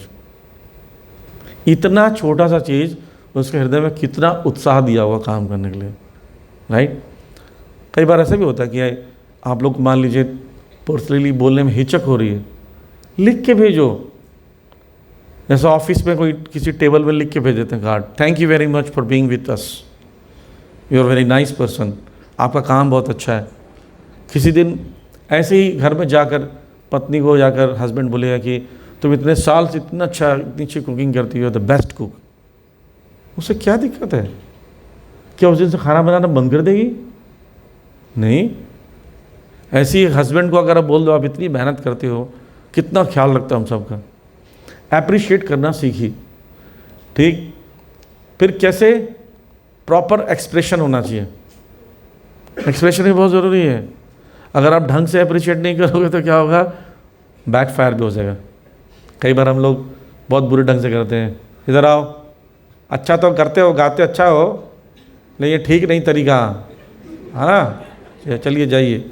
इतना छोटा सा चीज़ उसके हृदय में कितना उत्साह दिया हुआ काम करने के लिए, राइट। कई बार ऐसा भी होता है कि आप लोग मान लीजिए पर्सनली बोलने में हिचक हो रही है, लिख के भेजो। जैसे ऑफिस में कोई किसी टेबल में लिख के भेज देते हैं card, thank you very much for being with us, you are very nice person, आपका काम बहुत अच्छा है। किसी दिन ऐसे ही घर में जाकर पत्नी को जाकर हस्बैंड बोलेगा कि तुम इतने साल से इतना अच्छा, इतनी अच्छी कुकिंग करती हो, द बेस्ट कुक। उससे क्या दिक्कत है? क्या उस दिन से खाना बनाना बंद कर देगी? नहीं। ऐसे ही हस्बैंड को अगर आप बोल दो आप इतनी मेहनत करते हो, कितना ख्याल रखता हम सबका, एप्रिशिएट करना सीखिए, ठीक। फिर कैसे प्रॉपर एक्सप्रेशन होना चाहिए, एक्सप्रेशन भी बहुत ज़रूरी है। अगर आप ढंग से अप्रिशिएट नहीं करोगे तो क्या होगा, बैकफायर भी हो जाएगा। कई बार हम लोग बहुत बुरे ढंग से करते हैं, इधर आओ, अच्छा तो करते हो, गाते अच्छा हो, नहीं ये ठीक नहीं तरीका, है ना, चलिए जाइए।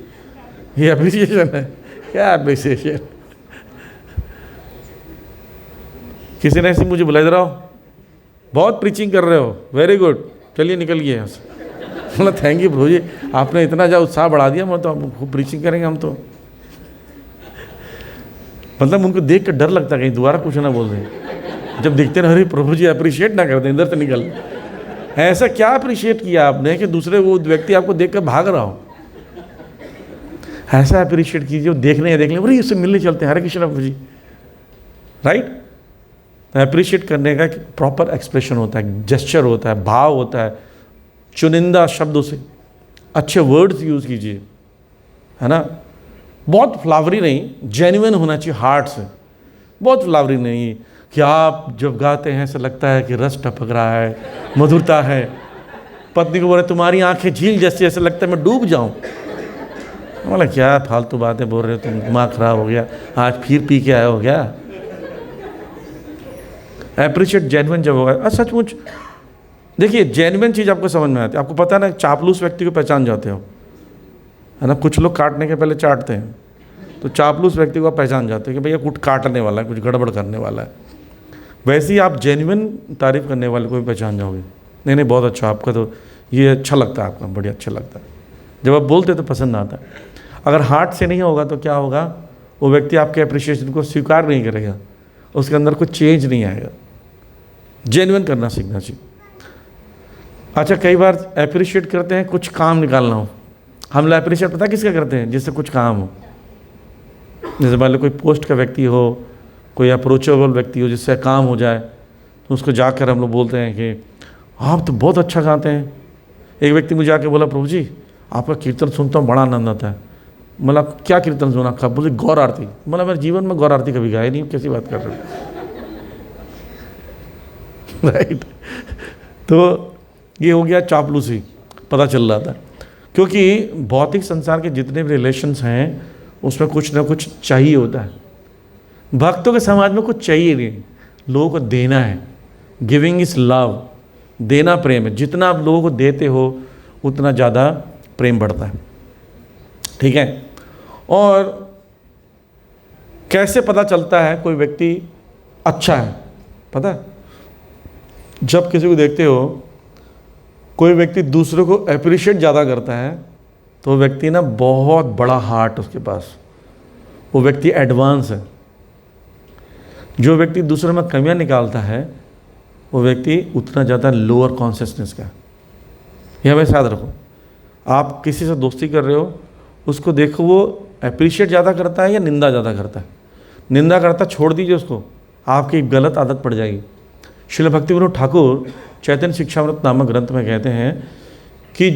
ये अप्रिसिएशन है क्या? अप्रिसिएशन। किसी ने ऐसे मुझे बुलाया, इधर आओ, बहुत प्रीचिंग कर रहे हो, वेरी गुड, चलिए निकलिए यहाँ से। बोला थैंक यू प्रभु जी, आपने इतना ज़्यादा उत्साह बढ़ा दिया, मैं तो खूब प्रीचिंग करेंगे हम तो। मतलब उनको देख कर डर लगता है कहीं दोबारा कुछ ना बोल दें। जब देखते ना अरे प्रभु जी अप्रिशिएट ना कर दें, इधर से निकल। ऐसा क्या अप्रिशिएट किया आपने कि दूसरे वो व्यक्ति आपको देख कर भाग रहा हो? ऐसा अप्रिशिएट कीजिए, देख लें अरे इससे मिलने चलते हैं, हरे कृष्ण प्रभु जी, राइट। अप्रिशिएट करने का प्रॉपर एक्सप्रेशन होता है, जेस्चर होता है, भाव होता है, चुनिंदा शब्दों से अच्छे वर्ड्स यूज़ कीजिए, है ना। बहुत फ्लावरी नहीं, जेन्युइन होना चाहिए हार्ट से। बहुत फ्लावरी नहीं कि आप जब गाते हैं ऐसा लगता है कि रस टपक रहा है, मधुरता है। पत्नी को बोले तुम्हारी आंखें झील जैसी, ऐसा लगता है मैं डूब जाऊं। बोला क्या फालतू बातें बोल रहे हो तुम, दिमाग खराब हो गया, आज फिर पी के आया हो गया। अप्रिशिएट जेन्युइन जब होगा, सचमुच देखिए जेन्युइन चीज़ आपको समझ में आती है। आपको पता है ना, चापलूस व्यक्ति को पहचान जाते हो, है ना। कुछ लोग काटने के पहले चाटते हैं, तो चापलूस व्यक्ति को आप पहचान जाते हैं कि भैया कुछ काटने वाला है, कुछ गड़बड़ करने वाला है। वैसे ही आप जेन्युइन तारीफ करने वाले को भी पहचान जाओगे, नहीं नहीं बहुत अच्छा, आपका तो ये अच्छा लगता है, आपका बढ़िया अच्छा लगता है। जब आप बोलते तो पसंद आता है। अगर हार्ट से नहीं होगा तो क्या होगा, वो व्यक्ति आपके अप्रिशिएशन को स्वीकार नहीं करेगा, उसके अंदर कुछ चेंज नहीं आएगा। जेन्युइन करना सीखना चाहिए। अच्छा, कई बार अप्रिशिएट करते हैं कुछ काम निकालना हो, हम लोग अप्रिशिएट पता किसका करते हैं, जिससे कुछ काम हो। जैसे मान लो कोई पोस्ट का व्यक्ति हो, कोई अप्रोचेबल व्यक्ति हो जिससे काम हो जाए, तो उसको जाकर हम लोग बोलते हैं कि आप तो बहुत अच्छा गाते हैं। एक व्यक्ति मुझे आके बोला, प्रभु जी आपका कीर्तन सुनता हूँ, बड़ा आनंद आता है। मतलब क्या कीर्तन सुना? कब? बोले गौर आरती। मतलब मेरे जीवन में गौर आरती कभी गाया नहीं, कैसी बात कर रहे हो? राइट। तो ये हो गया चापलूसी, पता चल रहा था। क्योंकि भौतिक संसार के जितने भी रिलेशंस हैं उसमें कुछ ना कुछ चाहिए होता है। भक्तों के समाज में कुछ चाहिए नहीं, लोगों को देना है। गिविंग इज लव, देना प्रेम है। जितना आप लोगों को देते हो उतना ज़्यादा प्रेम बढ़ता है। ठीक है। और कैसे पता चलता है कोई व्यक्ति अच्छा है? पता है, जब किसी को देखते हो कोई व्यक्ति दूसरों को अप्रिशिएट ज़्यादा करता है तो वो व्यक्ति ना बहुत बड़ा हार्ट उसके पास, वो व्यक्ति एडवांस है। जो व्यक्ति दूसरों में कमियां निकालता है वो व्यक्ति उतना ज़्यादा लोअर कॉन्शियसनेस का है। यह हमें याद रखो। आप किसी से दोस्ती कर रहे हो, उसको देखो वो अप्रिशिएट ज़्यादा करता है या निंदा ज़्यादा करता है। निंदा करता छोड़ दीजिए उसको, आपकी गलत आदत पड़ जाएगी। श्रील भक्तिविनोद ठाकुर चैतन्य शिक्षामृत नामक ग्रंथ में कहते हैं कि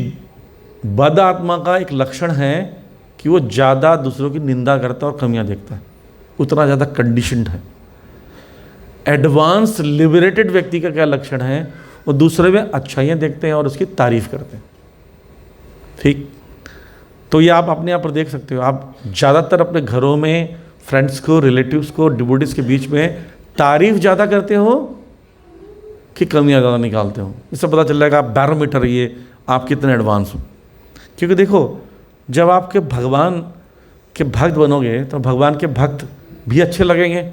बद आत्मा का एक लक्षण है कि वो ज़्यादा दूसरों की निंदा करता है और कमियां देखता है, उतना ज़्यादा कंडीशनड है। एडवांस लिबरेटेड व्यक्ति का क्या लक्षण है? वो दूसरे में अच्छाइयाँ देखते हैं और उसकी तारीफ करते हैं। ठीक। तो ये आप अपने आप पर देख सकते हो। आप ज़्यादातर अपने घरों में फ्रेंड्स को, रिलेटिव्स को, डिवोटीज के बीच में तारीफ ज़्यादा करते हो कि कमियाँ ज़्यादा निकालते हो? इससे पता चल जाएगा आप बैरोमीटर ये आप कितने एडवांस हो। क्योंकि देखो, जब आपके भगवान के भक्त बनोगे तो भगवान के भक्त भी अच्छे लगेंगे,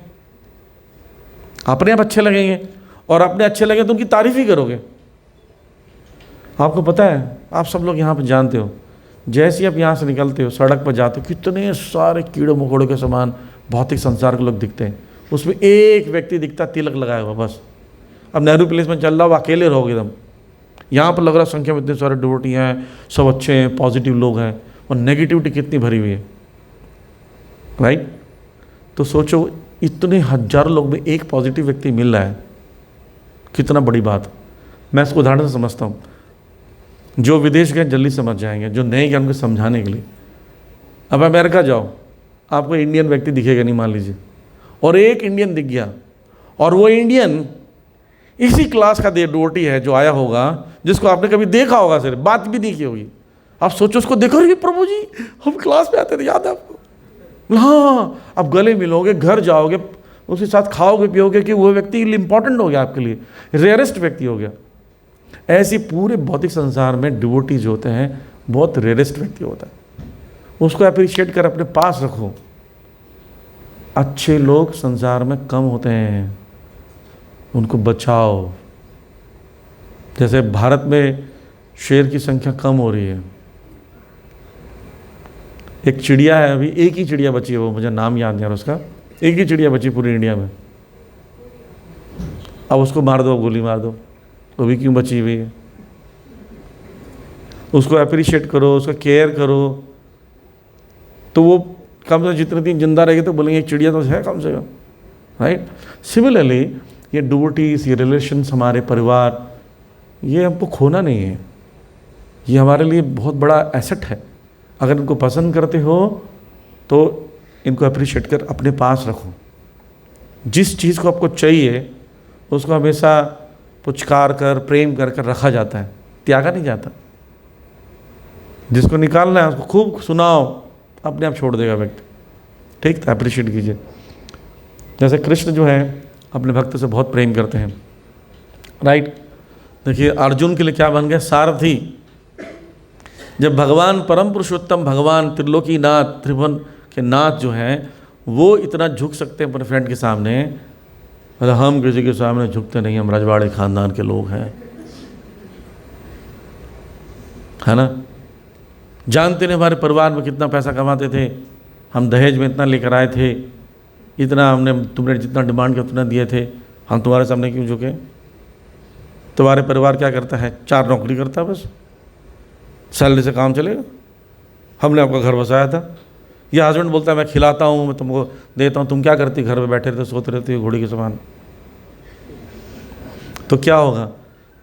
अपने आप अच्छे लगेंगे, और अपने अच्छे लगे तो उनकी तारीफ ही करोगे। आपको पता है, आप सब लोग यहाँ पर जानते हो, जैसे ही आप यहाँ से निकलते हो सड़क पर जाते हो कितने सारे कीड़े मकोड़ों के समान भौतिक संसार के लोग दिखते हैं। उसमें एक व्यक्ति दिखता तिलक लगाया हुआ बस। अब नेहरू प्लेस में चल रहा हो, अकेले रहोगे एकदम। यहाँ पर लग रहा संख्या में इतने सारे डिवोटी हैं, सब अच्छे हैं, पॉजिटिव लोग हैं, और नेगेटिविटी कितनी भरी हुई है। राइट। तो सोचो, इतने हजारों लोग में एक पॉजिटिव व्यक्ति मिल रहा है, कितना बड़ी बात। मैं इसको उदाहरण से समझता हूँ। जो विदेश गए जल्दी समझ जाएंगे, जो नहीं गए उनको समझाने के लिए। अब अमेरिका जाओ, आपको इंडियन व्यक्ति दिखेगा नहीं मान लीजिए, और एक इंडियन दिख गया, और वो इंडियन इसी क्लास का डिवोटी है जो आया होगा, जिसको आपने कभी देखा होगा, सिर्फ बात भी नहीं की होगी। आप सोचो, उसको देखो, अरे प्रभु जी हम क्लास में आते थे, याद है आपको? हाँ, आप गले मिलोगे, घर जाओगे, उसके साथ खाओगे पियोगे कि वो व्यक्ति इंपॉर्टेंट हो गया आपके लिए, रेयरेस्ट व्यक्ति हो गया। ऐसे पूरे भौतिक संसार में डिवोटीज होते हैं, बहुत रेयरेस्ट व्यक्ति होता है। उसको अप्रिशिएट कर अपने पास रखो। अच्छे लोग संसार में कम होते हैं, उनको बचाओ। जैसे भारत में शेर की संख्या कम हो रही है। एक चिड़िया है, अभी एक ही चिड़िया बची है, वो मुझे नाम याद नहीं आ रहा उसका, एक ही चिड़िया बची पूरी इंडिया में। अब उसको मार दो, गोली मार दो, वो भी क्यों बची हुई है? उसको अप्रिशिएट करो, उसका केयर करो, तो वो कम से जितने दिन जिंदा रहेगी तो बोलेंगे चिड़िया तो है कम से कम। राइट। सिमिलरली ये डिवोटीज, ये रिलेशंस, हमारे परिवार, ये हमको खोना नहीं है। ये हमारे लिए बहुत बड़ा एसेट है। अगर इनको पसंद करते हो तो इनको अप्रिशिएट कर अपने पास रखो। जिस चीज़ को आपको चाहिए उसको हमेशा पुचकार कर, प्रेम कर कर रखा जाता है, त्यागा नहीं जाता। जिसको निकालना है उसको खूब सुनाओ, अपने आप छोड़ देगा व्यक्ति। ठीक था, अप्रिशिएट कीजिए। जैसे कृष्ण जो है अपने भक्त से बहुत प्रेम करते हैं। राइट। देखिए अर्जुन के लिए क्या बन गया? सारथी। जब भगवान परम पुरुषोत्तम, भगवान त्रिलोकी नाथ, त्रिभुवन के नाथ जो हैं, वो इतना झुक सकते हैं अपने फ्रेंड के सामने, मतलब हम किसी के सामने झुकते नहीं, हम रजवाड़े खानदान के लोग हैं, है ना। जानते नहीं हमारे परिवार में कितना पैसा कमाते थे, हम दहेज में इतना लेकर आए थे, इतना हमने, तुमने जितना डिमांड किया उतना दिए थे, हम तुम्हारे सामने क्यों झुके? तुम्हारे परिवार क्या करता है? 4 नौकरी करता है, बस सैलरी से काम चलेगा। हमने आपका घर बसाया था, या हस्बैंड बोलता है मैं खिलाता हूँ, मैं तुमको देता हूँ, तुम क्या करती, घर में बैठे रहते सोते रहती हो घोड़ी के समान। तो क्या होगा,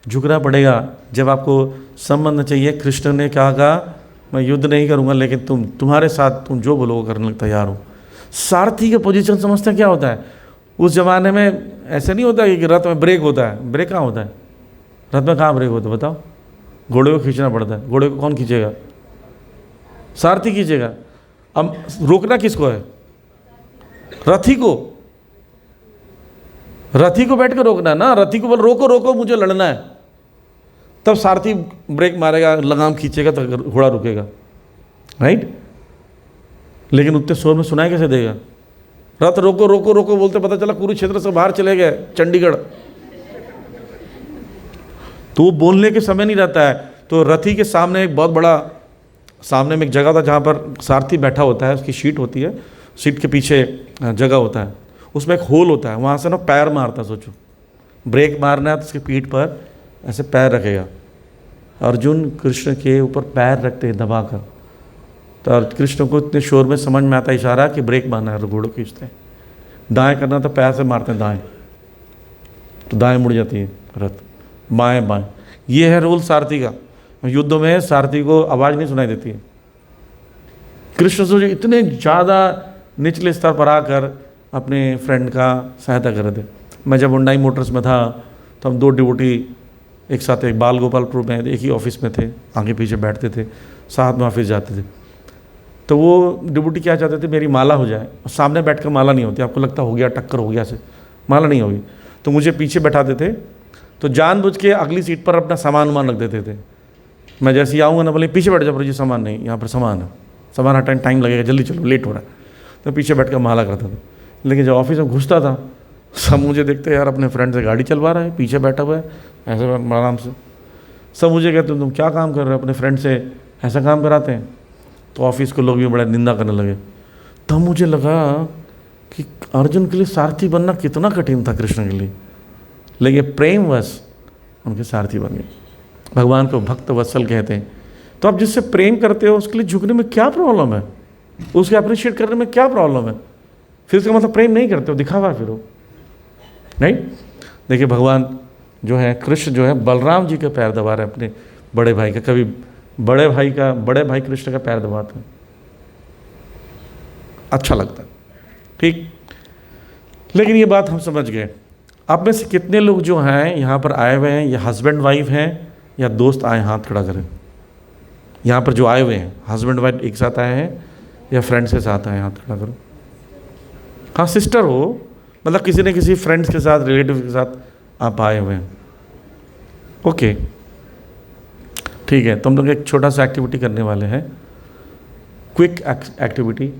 झुकना पड़ेगा। जब आपको संबंध चाहिए, कृष्ण ने क्या कहा, मैं युद्ध नहीं करूँगा लेकिन तुम्हारे साथ तुम जो बोलो वो करने के तैयार हो। सारथी के पोजीशन समझते हैं क्या होता है? उस जमाने में ऐसे नहीं होता कि रथ में ब्रेक होता है। ब्रेक कहाँ होता है? रथ में कहाँ ब्रेक होता है बताओ? घोड़े को खींचना पड़ता है। घोड़े को कौन खींचेगा? सारथी खींचेगा। अब रोकना किसको है? रथी को। रथी को बैठ कर रोकना ना। रथी को बोल रोको रोको मुझे लड़ना है, तब सारथी ब्रेक मारेगा, लगाम खींचेगा तो घोड़ा रुकेगा, राइट। लेकिन उतने शोर में सुनाई कैसे देगा? रथ रोको रोको रोको बोलते पता चला कुरुक्षेत्र से बाहर चले गए, चंडीगढ़। तो वो बोलने के समय नहीं रहता है। तो रथी के सामने एक बहुत बड़ा, सामने में एक जगह था जहाँ पर सारथी बैठा होता है, उसकी सीट होती है, सीट के पीछे जगह होता है, उसमें एक होल होता है, वहाँ से ना पैर मारता। सोचो ब्रेक मारना है तो उसकी पीठ पर ऐसे पैर रखेगा। अर्जुन कृष्ण के ऊपर पैर रखते हैं दबा कर। तो कृष्ण को इतने शोर में समझ में आता इशारा कि ब्रेक मारना है, घोड़ों खींचते हैं। दाएं करना तो पैर से मारते हैं दाएं, तो दाएं मुड़ जाती है रथ, बाएं बाएं। ये है रोल सारथी का। युद्धों में सारथी को आवाज़ नहीं सुनाई देती है। कृष्ण सोचे इतने ज़्यादा निचले स्तर पर आकर अपने फ्रेंड का सहायता कर रहे थे। मैं जब हुंडई मोटर्स में था तो हम 2 डिवोटी एक साथ, एक बाल गोपालपुर में एक ही ऑफिस में थे, आगे पीछे बैठते थे, साथ में ऑफिस जाते थे। तो वो डिवोटी क्या चाहते थे, मेरी माला हो जाए। और सामने बैठ कर माला नहीं होती, आपको लगता हो गया टक्कर हो गया से, माला नहीं होगी। तो मुझे पीछे बैठाते थे, तो जानबूझ के अगली सीट पर अपना सामान वामान रख देते थे। मैं जैसे ही आऊँगा ना, बोले पीछे बैठ जाओ, जी सामान नहीं, यहाँ पर सामान है, सामान हटाने टाइम लगेगा, जल्दी चलो लेट हो रहा है। तो पीछे बैठ कर माला करता था। लेकिन जब ऑफिस में घुसता था, सब मुझे देखते यार अपने फ्रेंड से गाड़ी चलवा रहा है, पीछे बैठा हुआ है ऐसे आराम से। सब मुझे कहते तुम क्या काम कर रहे हो, अपने फ्रेंड से ऐसा काम कराते हैं। तो ऑफिस के लोग भी बड़ा निंदा करने लगे। तब मुझे लगा कि अर्जुन के लिए सारथी बनना कितना कठिन था कृष्ण के लिए, लेकिन प्रेमवश उनके सारथी बन गए। भगवान को भक्त वत्सल कहते हैं। तो आप जिससे प्रेम करते हो उसके लिए झुकने में क्या प्रॉब्लम है, उसके अप्रिशिएट करने में क्या प्रॉब्लम है? फिर उसका मतलब प्रेम नहीं करते हो, दिखावा फिर हो, नहीं। देखिए भगवान जो है, कृष्ण जो है बलराम जी के पैर दबा रहे हैं अपने बड़े भाई का। कभी बड़े भाई कृष्ण का पैर दबाते हैं, अच्छा लगता है, ठीक। लेकिन ये बात हम समझ गए। आप में से कितने लोग जो हैं यहाँ पर आए हुए हैं, या हस्बैंड वाइफ हैं या दोस्त आए, हाथ खड़ा करें। यहाँ पर जो आए हुए हैं, हस्बैंड वाइफ एक साथ आए हैं या फ्रेंड्स के साथ आए हैं, हाथ खड़ा करो। हाँ सिस्टर हो, मतलब किसी न किसी फ्रेंड्स के साथ, रिलेटिव के साथ आप आए हुए हैं, ओके ठीक है। तो हम लोग एक छोटा सा एक्टिविटी करने वाले हैं, क्विक एक्टिविटी।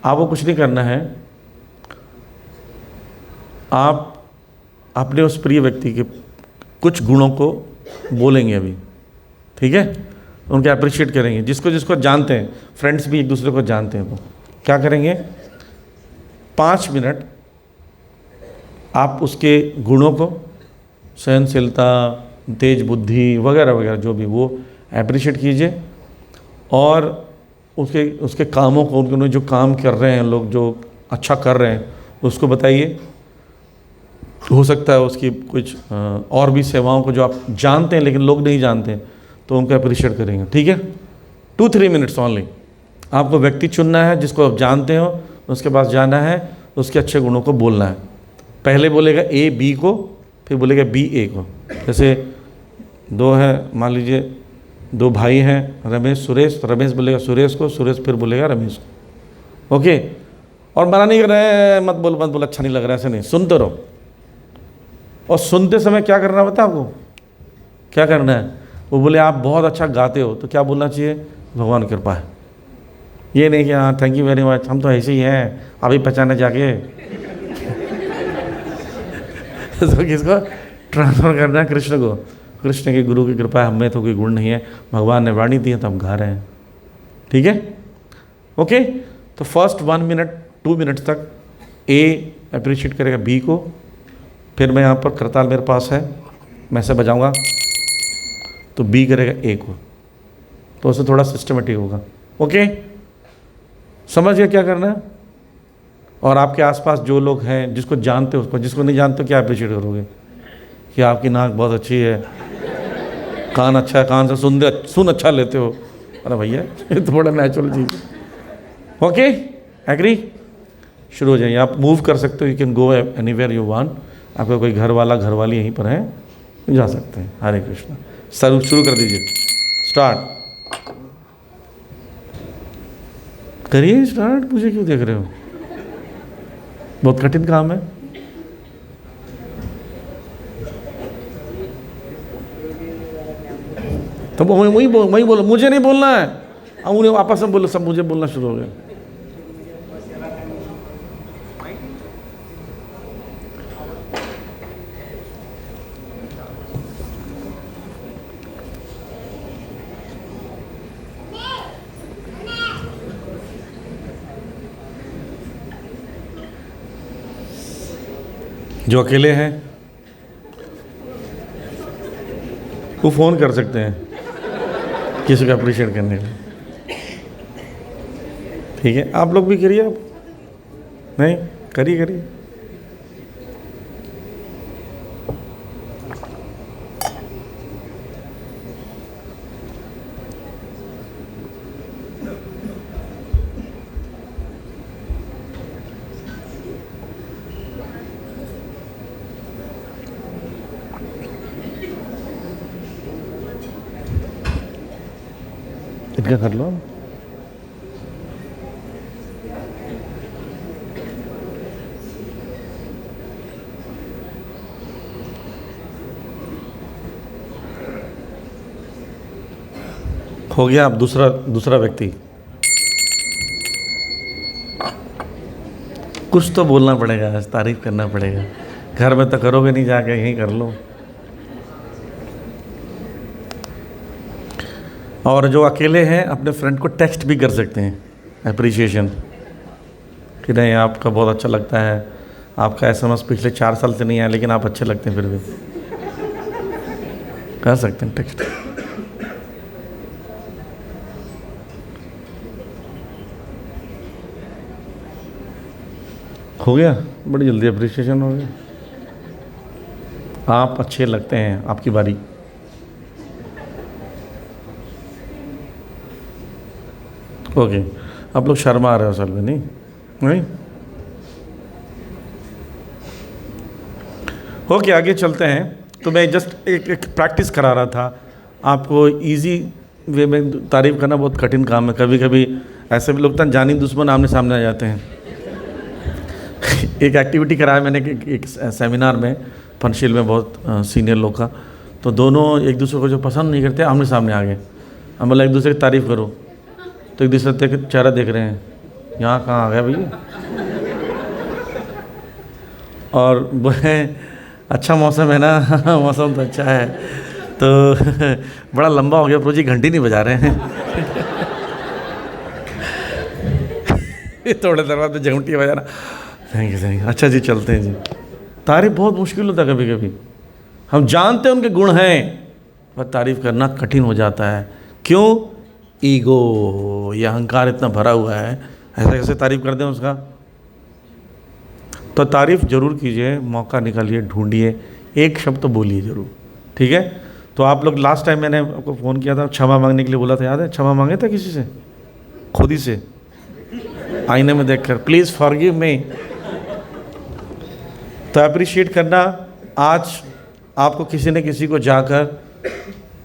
आपको कुछ नहीं करना है, आप अपने उस प्रिय व्यक्ति के कुछ गुणों को बोलेंगे अभी, ठीक है, उनके अप्रिशिएट करेंगे। जिसको जिसको जानते हैं, फ्रेंड्स भी एक दूसरे को जानते हैं, तो क्या करेंगे, 5 मिनट आप उसके गुणों को, सहनशीलता, तेज बुद्धि वगैरह वगैरह जो भी, वो अप्रिशिएट कीजिए। और उसके कामों को, उनके जो काम कर रहे हैं लोग, जो अच्छा कर रहे हैं उसको बताइए। हो सकता है उसकी कुछ और भी सेवाओं को जो आप जानते हैं लेकिन लोग नहीं जानते हैं, तो उनको अप्रिशिएट करेंगे, ठीक है। 2-3 मिनट्स ओनली। आपको व्यक्ति चुनना है जिसको आप जानते हो, उसके पास जाना है, उसके अच्छे गुणों को बोलना है। पहले बोलेगा ए बी को, फिर बोलेगा बी ए को। जैसे 2 हैं, मान लीजिए 2 भाई हैं, रमेश सुरेश, तो रमेश बोलेगा सुरेश को, सुरेश फिर बोलेगा रमेश को, ओके। और मना नहीं कर रहे हैं, मत बोल अच्छा नहीं लग रहा है, ऐसे नहीं, सुनते रहो। और सुनते समय क्या करना पता है आपको, क्या करना है? वो बोले आप बहुत अच्छा गाते हो, तो क्या बोलना चाहिए, भगवान की कृपा है। ये नहीं कि हाँ थैंक यू वेरी मच, हम तो ऐसे ही हैं, अभी पहचाने जाके। तो किसको ट्रांसफर करना है? कृष्ण को। कृष्ण के गुरु की कृपा है, हमें तो कोई गुण नहीं है, भगवान ने वाणी दी है तो हम गा रहे हैं, ठीक है, ओके। तो फर्स्ट 1 मिनट 2 मिनट तक ए अप्रिशिएट करेगा बी को, फिर मैं यहाँ पर करताल मेरे पास है, मैं ऐसे बजाऊंगा तो बी करेगा ए को, तो उससे थोड़ा सिस्टमेटिक होगा, ओके। समझ गए क्या करना है? और आपके आसपास जो लोग हैं, जिसको जानते हो उसको, जिसको नहीं जानते हो क्या अप्रिशिएट करोगे कि आपकी नाक बहुत अच्छी है, कान अच्छा है, कान से सुन अच्छा लेते हो। अरे भैया ये तो बड़ा नेचुरल चीज़ है। Okay, agree? शुरू हो जाइए। आप मूव कर सकते हो, you can go anywhere you want. आपका कोई घर वाला घर वाली यहीं पर है, जा सकते हैं। हरे कृष्णा। सर शुरू कर दीजिए, स्टार्ट करिए, स्टार्ट। मुझे क्यों देख रहे हो? बहुत कठिन काम है। तो वही बोलो, मुझे नहीं बोलना है। अब उन्हें आपस में बोलो, सब मुझे बोलना शुरू हो गया। जो अकेले हैं वो फ़ोन कर सकते हैं किसी को अप्रिशिएट करने के लिए। ठीक है, आप लोग भी करिए। आप नहीं करिए, करिए। इनका कर लो। हो गया। अब दूसरा व्यक्ति, कुछ तो बोलना पड़ेगा, तारीफ करना पड़ेगा। घर में तो करोगे नहीं, जाके यहीं कर लो। और जो अकेले हैं अपने फ्रेंड को टेक्स्ट भी कर सकते हैं अप्रिशिएशन कि नहीं आपका बहुत अच्छा लगता है, आपका एसएमएस पिछले 4 साल से नहीं आया लेकिन आप अच्छे लगते हैं, फिर भी कर सकते हैं टेक्स्ट। हो गया, बड़ी जल्दी अप्रिशिएशन हो गया। आप अच्छे लगते हैं, आपकी बारी। ओके, आप लोग शर्मा आ रहे हो असल में, नहीं? ओके, आगे चलते हैं। तो मैं जस्ट एक प्रैक्टिस करा रहा था आपको। इजी वे में तारीफ़ करना बहुत कठिन काम है। कभी कभी ऐसे भी लोग तो जानी दुश्मन आमने सामने आ जाते हैं। एक एक्टिविटी कराया मैंने एक सेमिनार में, पंचशील में, बहुत सीनियर लोग का। तो दोनों एक दूसरे को जो पसंद नहीं करते आमने सामने आ गए। हम बोला एक दूसरे की तारीफ़ करो, तो एक दूसरे के चेहरा देख रहे हैं, यहाँ कहाँ आ गया भैया। और बोले अच्छा मौसम है ना? मौसम तो अच्छा है। तो बड़ा लंबा हो गया प्रो जी, घंटी नहीं बजा रहे हैं। थोड़े देर बाद घंटी बजाना। Thank you. अच्छा जी, चलते हैं जी। तारीफ बहुत मुश्किल होता है कभी कभी। हम जानते हैं उनके गुण हैं, पर तारीफ करना कठिन हो जाता है। क्यों? ईगो या अहंकार इतना भरा हुआ है। ऐसा कैसे तारीफ कर दें उसका? तो तारीफ जरूर कीजिए, मौका निकालिए, ढूंढिए, एक शब्द तो बोलिए जरूर। ठीक है? तो आप लोग लास्ट टाइम मैंने आपको फ़ोन किया था, क्षमा मांगने के लिए बोला था, याद है? क्षमा मांगे थे किसी से? खुद ही से आईने में देखकर, प्लीज़ फॉरगिव मी। तो अप्रिशिएट करना, आज आपको किसी न किसी को जाकर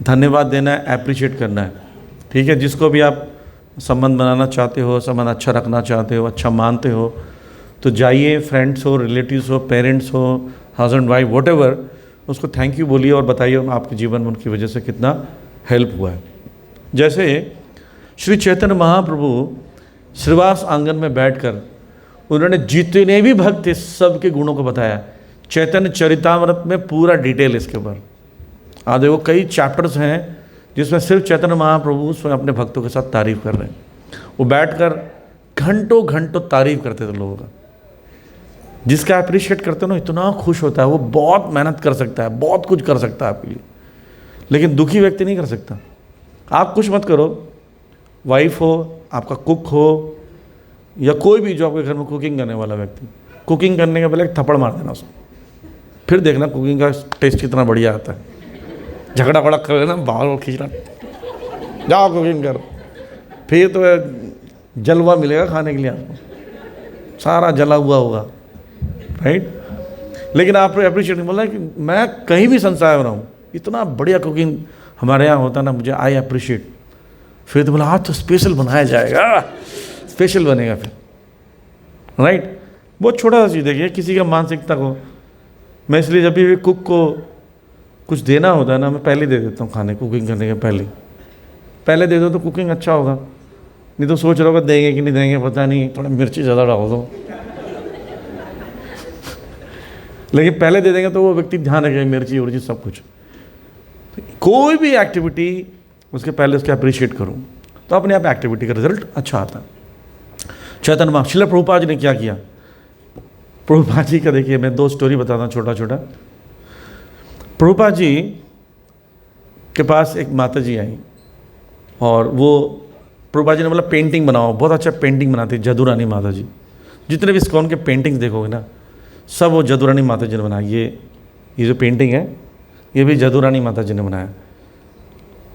धन्यवाद देना है, अप्रिशिएट करना है। ठीक है? जिसको भी आप संबंध बनाना चाहते हो, संबंध अच्छा रखना चाहते हो, अच्छा मानते हो, तो जाइए, फ्रेंड्स हो, रिलेटिव्स हो, पेरेंट्स हो, हस्बैंड वाइफ, व्हाटएवर, उसको थैंक यू बोलिए और बताइए आपके जीवन में उनकी वजह से कितना हेल्प हुआ है। जैसे श्री चैतन्य महाप्रभु श्रीवास आंगन में बैठकर उन्होंने जितने भी भक्त थे सबके गुणों को बताया। चैतन्य चरितामृत में पूरा डिटेल इसके ऊपर। आप देखो, कई चैप्टर्स हैं जिसमें सिर्फ चैतन्य महाप्रभु स्वयं अपने भक्तों के साथ तारीफ कर रहे हैं। वो बैठकर घंटों घंटों तारीफ करते थे लोगों का। जिसका अप्रिशिएट करते हो ना, इतना खुश होता है। वो बहुत मेहनत कर सकता है, बहुत कुछ कर सकता है आपके लिए, लेकिन दुखी व्यक्ति नहीं कर सकता। आप कुछ मत करो, वाइफ हो, आपका कुक हो, या कोई भी जो आपके घर में कुकिंग करने वाला व्यक्ति, कुकिंग करने के पहले एक थप्पड़ मार देना उसको, फिर देखना कुकिंग का टेस्ट कितना बढ़िया आता है। झगड़ा वगड़ा कर लेना, बाहर खींचना, जाओ कुकिंग कर, फिर तो जलवा मिलेगा खाने के लिए आपको, सारा जला हुआ होगा, राइट। लेकिन आप अप्रिशिएट बोला कि मैं कहीं भी संसार में रहा हूँ, इतना बढ़िया कुकिंग हमारे यहाँ होता ना, मुझे आई अप्रिशिएट। फिर तो बोला आज तो स्पेशल बनाया जाएगा, स्पेशल बनेगा फिर, राइट। बहुत छोटा सा चीज़ देखिए, किसी का मानसिकता को मैं इसलिए जब भी कुक को कुछ देना होता है ना, मैं पहले दे देता हूँ खाने, कुकिंग करने के पहले दे दो तो कुकिंग अच्छा होगा। नहीं तो सोच रहा होगा देंगे कि नहीं देंगे पता नहीं, थोड़ा मिर्ची ज़्यादा डाल दो। लेकिन पहले दे देंगे तो वो व्यक्ति ध्यान रखेगा मिर्ची उर्ची सब कुछ। तो कोई भी एक्टिविटी उसके पहले उसके अप्रिशिएट करूँ तो अपने आप एक्टिविटी का रिजल्ट अच्छा आता है। चैतन्य महाप्रभु श्रील प्रभुपाद जी ने क्या किया, प्रभुपाद जी का देखिए मैं 2 स्टोरी बताता हूँ छोटा छोटा। प्रभुपाद जी के पास एक माता जी आई और वो प्रभुपाद जी ने बोला पेंटिंग बनाओ, बहुत अच्छा पेंटिंग बनाती है जदुरानी माता जी। जितने भी इस्कॉन के पेंटिंग्स देखोगे ना, सब वो जदुरानी माता जी ने बनाई। ये जो पेंटिंग है ये भी जदुरानी माता जी ने बनाया।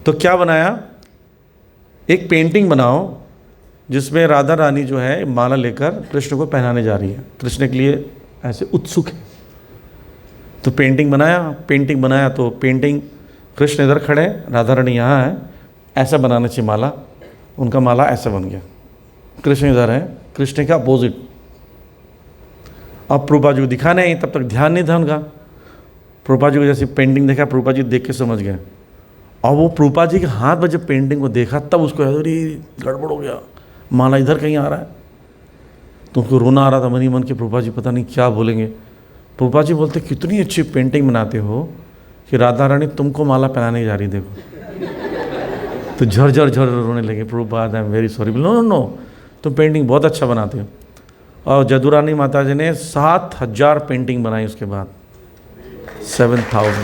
तो क्या बनाया, एक पेंटिंग बनाओ जिसमें राधा रानी जो है माला लेकर कृष्ण को पहनाने जा रही है, कृष्ण के लिए ऐसे उत्सुक है। तो पेंटिंग बनाया तो पेंटिंग कृष्ण इधर खड़े, राधा रानी यहाँ है, ऐसा बनाना चाहिए माला, उनका माला ऐसा बन गया। कृष्ण इधर है, कृष्ण के अपोजिट। अब प्रभुपाद जी को दिखा नहीं, तब तक ध्यान नहीं था उनका। प्रभुपाद जी को जैसे पेंटिंग देखा, प्रभुपाद जी देख के समझ गए। और वो प्रभुपाद जी के हाथ में जब पेंटिंग को देखा तब उसको अरे गड़बड़ हो गया, माला इधर कहीं आ रहा है। तो उनको रोना आ रहा था मन ही मन के, प्रभुपाद जी पता नहीं क्या बोलेंगे। प्रभुपाद जी बोलते कितनी अच्छी पेंटिंग बनाते हो कि राधा रानी तुमको माला पहनाने जा रही, देखो। तो झर रोने लगे। Prabhupada I am very sorry. No तुम पेंटिंग बहुत अच्छा बनाते हो। और जदुरानी माता जी ने 7000 पेंटिंग बनाई उसके बाद, 7000,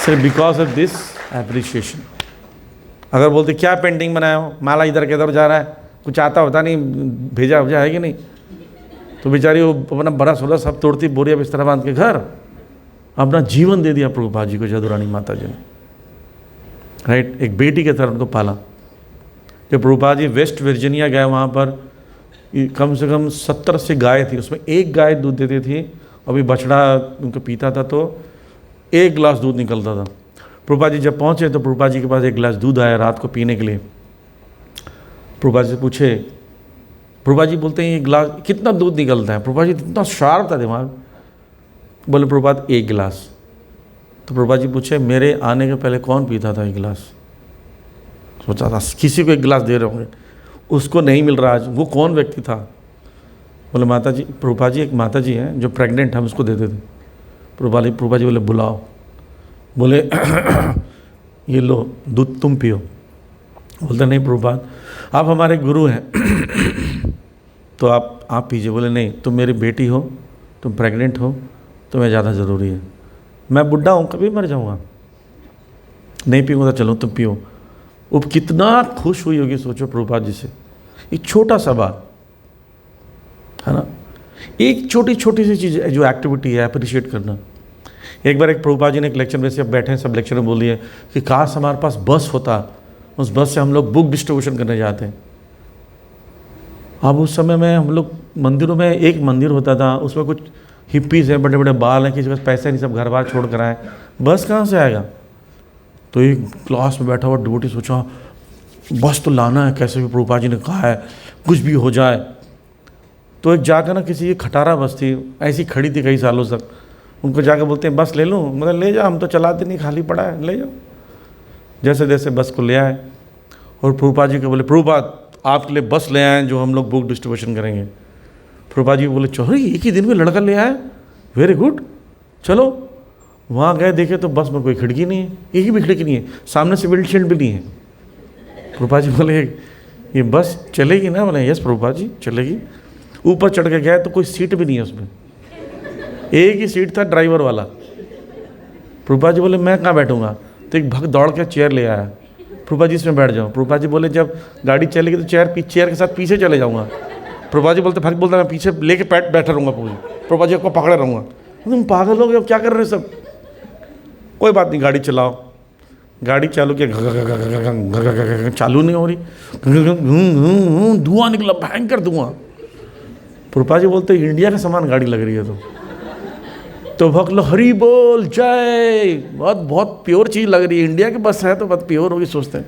सिर्फ बिकॉज ऑफ दिस एप्रिशिएशन। अगर बोलते क्या पेंटिंग बनाया हो, माला इधर किधर जा रहा है, कुछ आता होता नहीं, भेजा है कि नहीं, तो बेचारी वो अपना बड़ा सोलह सब तोड़ती, बोरिया बिस्तर बांध के घर, अपना जीवन दे दिया प्रभुपाद जी को जदुरानी माता जी ने, राइट। एक बेटी के तरह उनको पाला। जब प्रभुपाद जी वेस्ट वर्जीनिया गए, वहाँ पर कम से कम 70 से गाय थी, उसमें एक गाय दूध देती थी, अभी बछड़ा उनको पीता था तो 1 गिलास दूध निकलता था। प्रभुपाद जी जब पहुँचे तो प्रभुपाद जी के पास 1 गिलास दूध आया रात को पीने के लिए। प्रभुपाद जी से पूछे, प्रभुपाद जी बोलते हैं ये गिलास कितना दूध निकलता है। प्रभुपाद जी इतना शार्प था दिमाग, बोले प्रभुपाद 1 गिलास। तो प्रभुपाद जी पूछे मेरे आने के पहले कौन पीता था 1 गिलास। सोचा था किसी को 1 गिलास दे रहे होंगे, उसको नहीं मिल रहा आज, वो कौन व्यक्ति था। बोले माता जी, प्रभुपाद जी एक माता जी हैं जो प्रेग्नेंट, हम उसको देते थे। प्रभुपाद जी बोले बुलाओ। बोले ये लो दूध तुम पियो। बोलते नहीं प्रभुपाद आप हमारे गुरु हैं तो आप पीजिए। बोले नहीं, तुम मेरी बेटी हो, तुम प्रेग्नेंट हो, तुम्हें ज़्यादा ज़रूरी है। मैं बुढ़ा हूँ, कभी मर जाऊँगा, नहीं पीऊँगा तो चलो तुम पियो। वो कितना खुश हुई होगी सोचो प्रभुपाद जी से। एक छोटा सा बात है ना, एक छोटी सी चीज़ जो एक्टिविटी है अप्रिशिएट करना। एक बार एक प्रभुपाद जी ने एक लेक्चर में से, अब बैठे हैं सब लेक्चर में, बोली है कि काश हमारे पास बस होता, उस बस से हम लोग बुक डिस्ट्रीब्यूशन करने जाते हैं। अब उस समय में हम लोग मंदिरों में, एक मंदिर होता था उसमें कुछ हिप्पीज़ हैं, बड़े बड़े बाल हैं, किसी के पास पैसे नहीं, सब घर बार छोड़ कर आए, बस कहाँ से आएगा। तो एक क्लास में बैठा हुआ डिवोटी सोचा बस तो लाना है, कैसे भी प्रभुपाद जी ने कहा है, कुछ भी हो जाए। तो एक जाकर ना किसी की खटारा बस थी, ऐसी खड़ी थी कई सालों तक, उनको जाकर बोलते हैं बस ले लूँ। मतलब ले जाओ, हम तो चलाते नहीं, खाली पड़ा है, ले जाओ। जैसे जैसे बस को ले आए और प्रभुपाद जी को बोले प्रभुपाद आपके लिए बस ले आए जो हम लोग बुक डिस्ट्रीब्यूशन करेंगे। प्रभुपाद जी बोले चलो एक ही दिन में लड़का ले आए, वेरी गुड, चलो। वहाँ गए, देखे तो बस में कोई खिड़की नहीं है, एक भी खिड़की नहीं है, सामने से विंडशील्ड भी नहीं है। प्रभुपाद जी बोले ये बस चलेगी ना। बोले यस प्रभुपाद जी चलेगी। ऊपर चढ़ के गए तो कोई सीट भी नहीं है उसमें, एक ही सीट था ड्राइवर वाला। प्रभुपाद जी बोले मैं कहाँ बैठूंगा। तो एक भक्त दौड़ के चेयर ले आया, प्रभुपाद जी इसमें बैठ जाओ। प्रभुपाद जी बोले जब गाड़ी चलेगी तो चेयर के साथ पीछे चले जाऊँगा। प्रभुपाद जी बोलते भक्त बोलता मैं पीछे लेके बैठा रहूँगा। प्रभुपाद जी आपको पकड़े रहूँगा। तुम पागल हो गए, क्या कर रहे हो सब? कोई बात नहीं, गाड़ी चलाओ। गाड़ी चालू किया, चालू नहीं हो रही, धुआं निकला, भयंकर धुआं। प्रभुपाद जी बोलते इंडिया का सामान गाड़ी लग रही है। तो भक्त लोग हरी बोल जय, बहुत प्योर चीज़ लग रही है। इंडिया की बस है तो बहुत प्योर होगी, सोचते हैं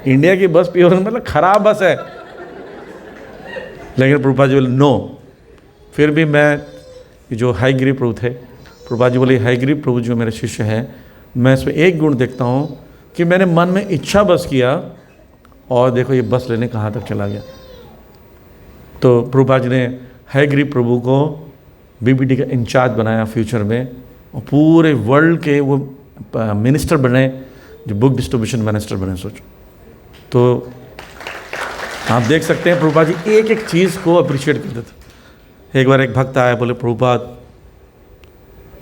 इंडिया की बस प्योर मतलब खराब बस है। लेकिन प्रभुपाद जी बोले नो। फिर भी मैं जो हाईगिरी प्रभु थे, प्रभुपाद जी बोले हाईगिरी प्रभु जो मेरे शिष्य हैं, मैं इसमें एक गुण देखता हूँ कि मैंने मन में इच्छा बस किया और देखो ये बस लेने कहाँ तक चला गया। तो प्रभुपाद जी ने हाईगिरी प्रभु को बीबीडी का इंचार्ज बनाया फ्यूचर में, और पूरे वर्ल्ड के वो मिनिस्टर बने, जो बुक डिस्ट्रीब्यूशन मिनिस्टर बने। सोचो, तो आप देख सकते हैं प्रभुपाद जी एक एक चीज़ को अप्रिशिएट करते थे। एक बार एक भक्त आया, बोले प्रभुपाद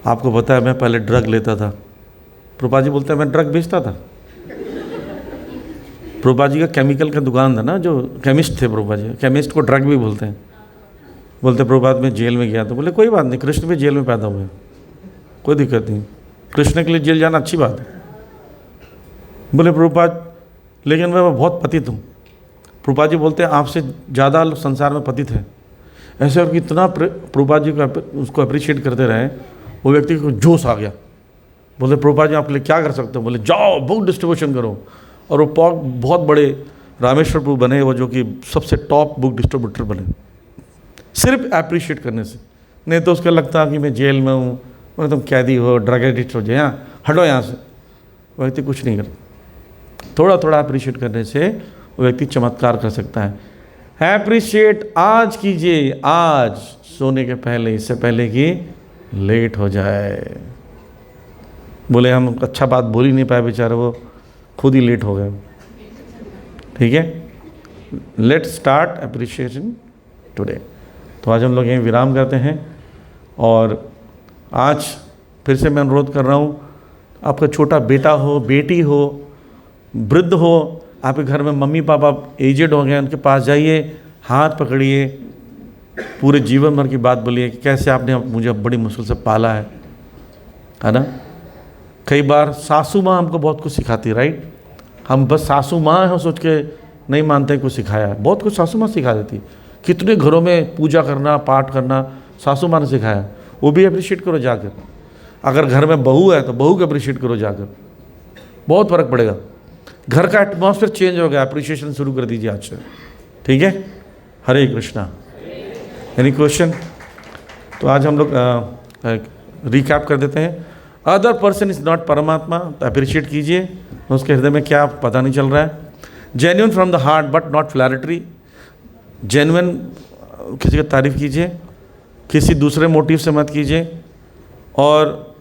आपको पता है मैं पहले ड्रग लेता था। प्रभुपाद जी बोलते हैं मैं ड्रग बेचता था। प्रभुपाद जी का केमिकल का दुकान था ना, जो केमिस्ट थे प्रभुपाद जी, केमिस्ट को ड्रग भी बोलते हैं। बोलते प्रभुपाद में जेल में गया तो बोले कोई बात नहीं, कृष्ण भी जेल में पैदा हुए, कोई दिक्कत नहीं, कृष्ण के लिए जेल जाना अच्छी बात है। बोले प्रभुपाद लेकिन मैं बहुत पतित हूँ। प्रभुपाद जी बोलते हैं आपसे ज़्यादा लोग संसार में पतित है। ऐसे और कितना प्रभुपाद जी को उसको अप्रिशिएट करते रहे, वो व्यक्ति को जोश आ गया। बोले प्रभुपाद जी आपके लिए क्या कर सकते हो? बोले जाओ बुक डिस्ट्रीब्यूशन करो। और वो बहुत बड़े रामेश्वर प्रभु बने, वो जो कि सबसे टॉप बुक डिस्ट्रीब्यूटर बने, सिर्फ अप्रिशिएट करने से। नहीं तो उसका लगता कि मैं जेल में हूँ, बोले तुम कैदी हो, ड्रग एडिक्ट हो जाए, यहाँ हटो यहाँ से। वो व्यक्ति कुछ नहीं करता। थोड़ा थोड़ा अप्रिशिएट करने से वो व्यक्ति चमत्कार कर सकता है। अप्रिशिएट आज कीजिए, आज सोने के पहले, इससे पहले कि लेट हो जाए। बोले हम अच्छा बात बोल ही नहीं पाए बेचारे, वो खुद ही लेट हो गए। ठीक है, लेट स्टार्ट अप्रिशिएशन टुडे। तो आज हम लोग यहीं विराम करते हैं। और आज फिर से मैं अनुरोध कर रहा हूँ, आपका छोटा बेटा हो, बेटी हो, वृद्ध हो, आपके घर में मम्मी पापा एजेड हो गए, उनके पास जाइए, हाथ पकड़िए, पूरे जीवन भर की बात बोलिए कि कैसे आपने मुझे बड़ी मुश्किल से पाला है ना। कई बार सासू माँ हमको बहुत कुछ सिखाती है, राइट। हम बस सासू माँ है सोच के नहीं मानते कुछ सिखाया है। बहुत कुछ सासू माँ सिखा देती। कितने घरों में पूजा करना, पाठ करना सासू माँ ने सिखाया, वो भी अप्रिशिएट करो जाकर। अगर घर में बहू है तो बहू को अप्रिशिएट करो जाकर, बहुत फ़र्क पड़ेगा। घर का एटमॉस्फेयर चेंज हो गया। अप्रिशिएशन शुरू कर दीजिए आज से, ठीक है। हरे कृष्णा। Any question? तो आज हम लोग रिकैप कर देते हैं। अदर पर्सन इज नॉट परमात्मा, तो अप्रिशिएट कीजिए उसके हृदय में क्या पता नहीं चल रहा है। Genuine from the heart but not flattery, genuine किसी का तारीफ कीजिए, किसी दूसरे मोटिव से मत कीजिए। और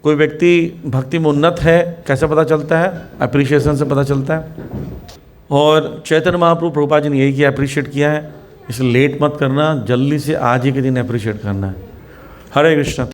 कोई व्यक्ति भक्ति में उन्नत है कैसे पता चलता है? अप्रिशिएशन से पता चलता है। और चैतन्य महाप्रभु प्रभुपाद जी ने यही किया, अप्रिशिएट किया है। इसलिए लेट मत करना, जल्दी से आज ही के दिन अप्रिशिएट करना है। हरे कृष्ण।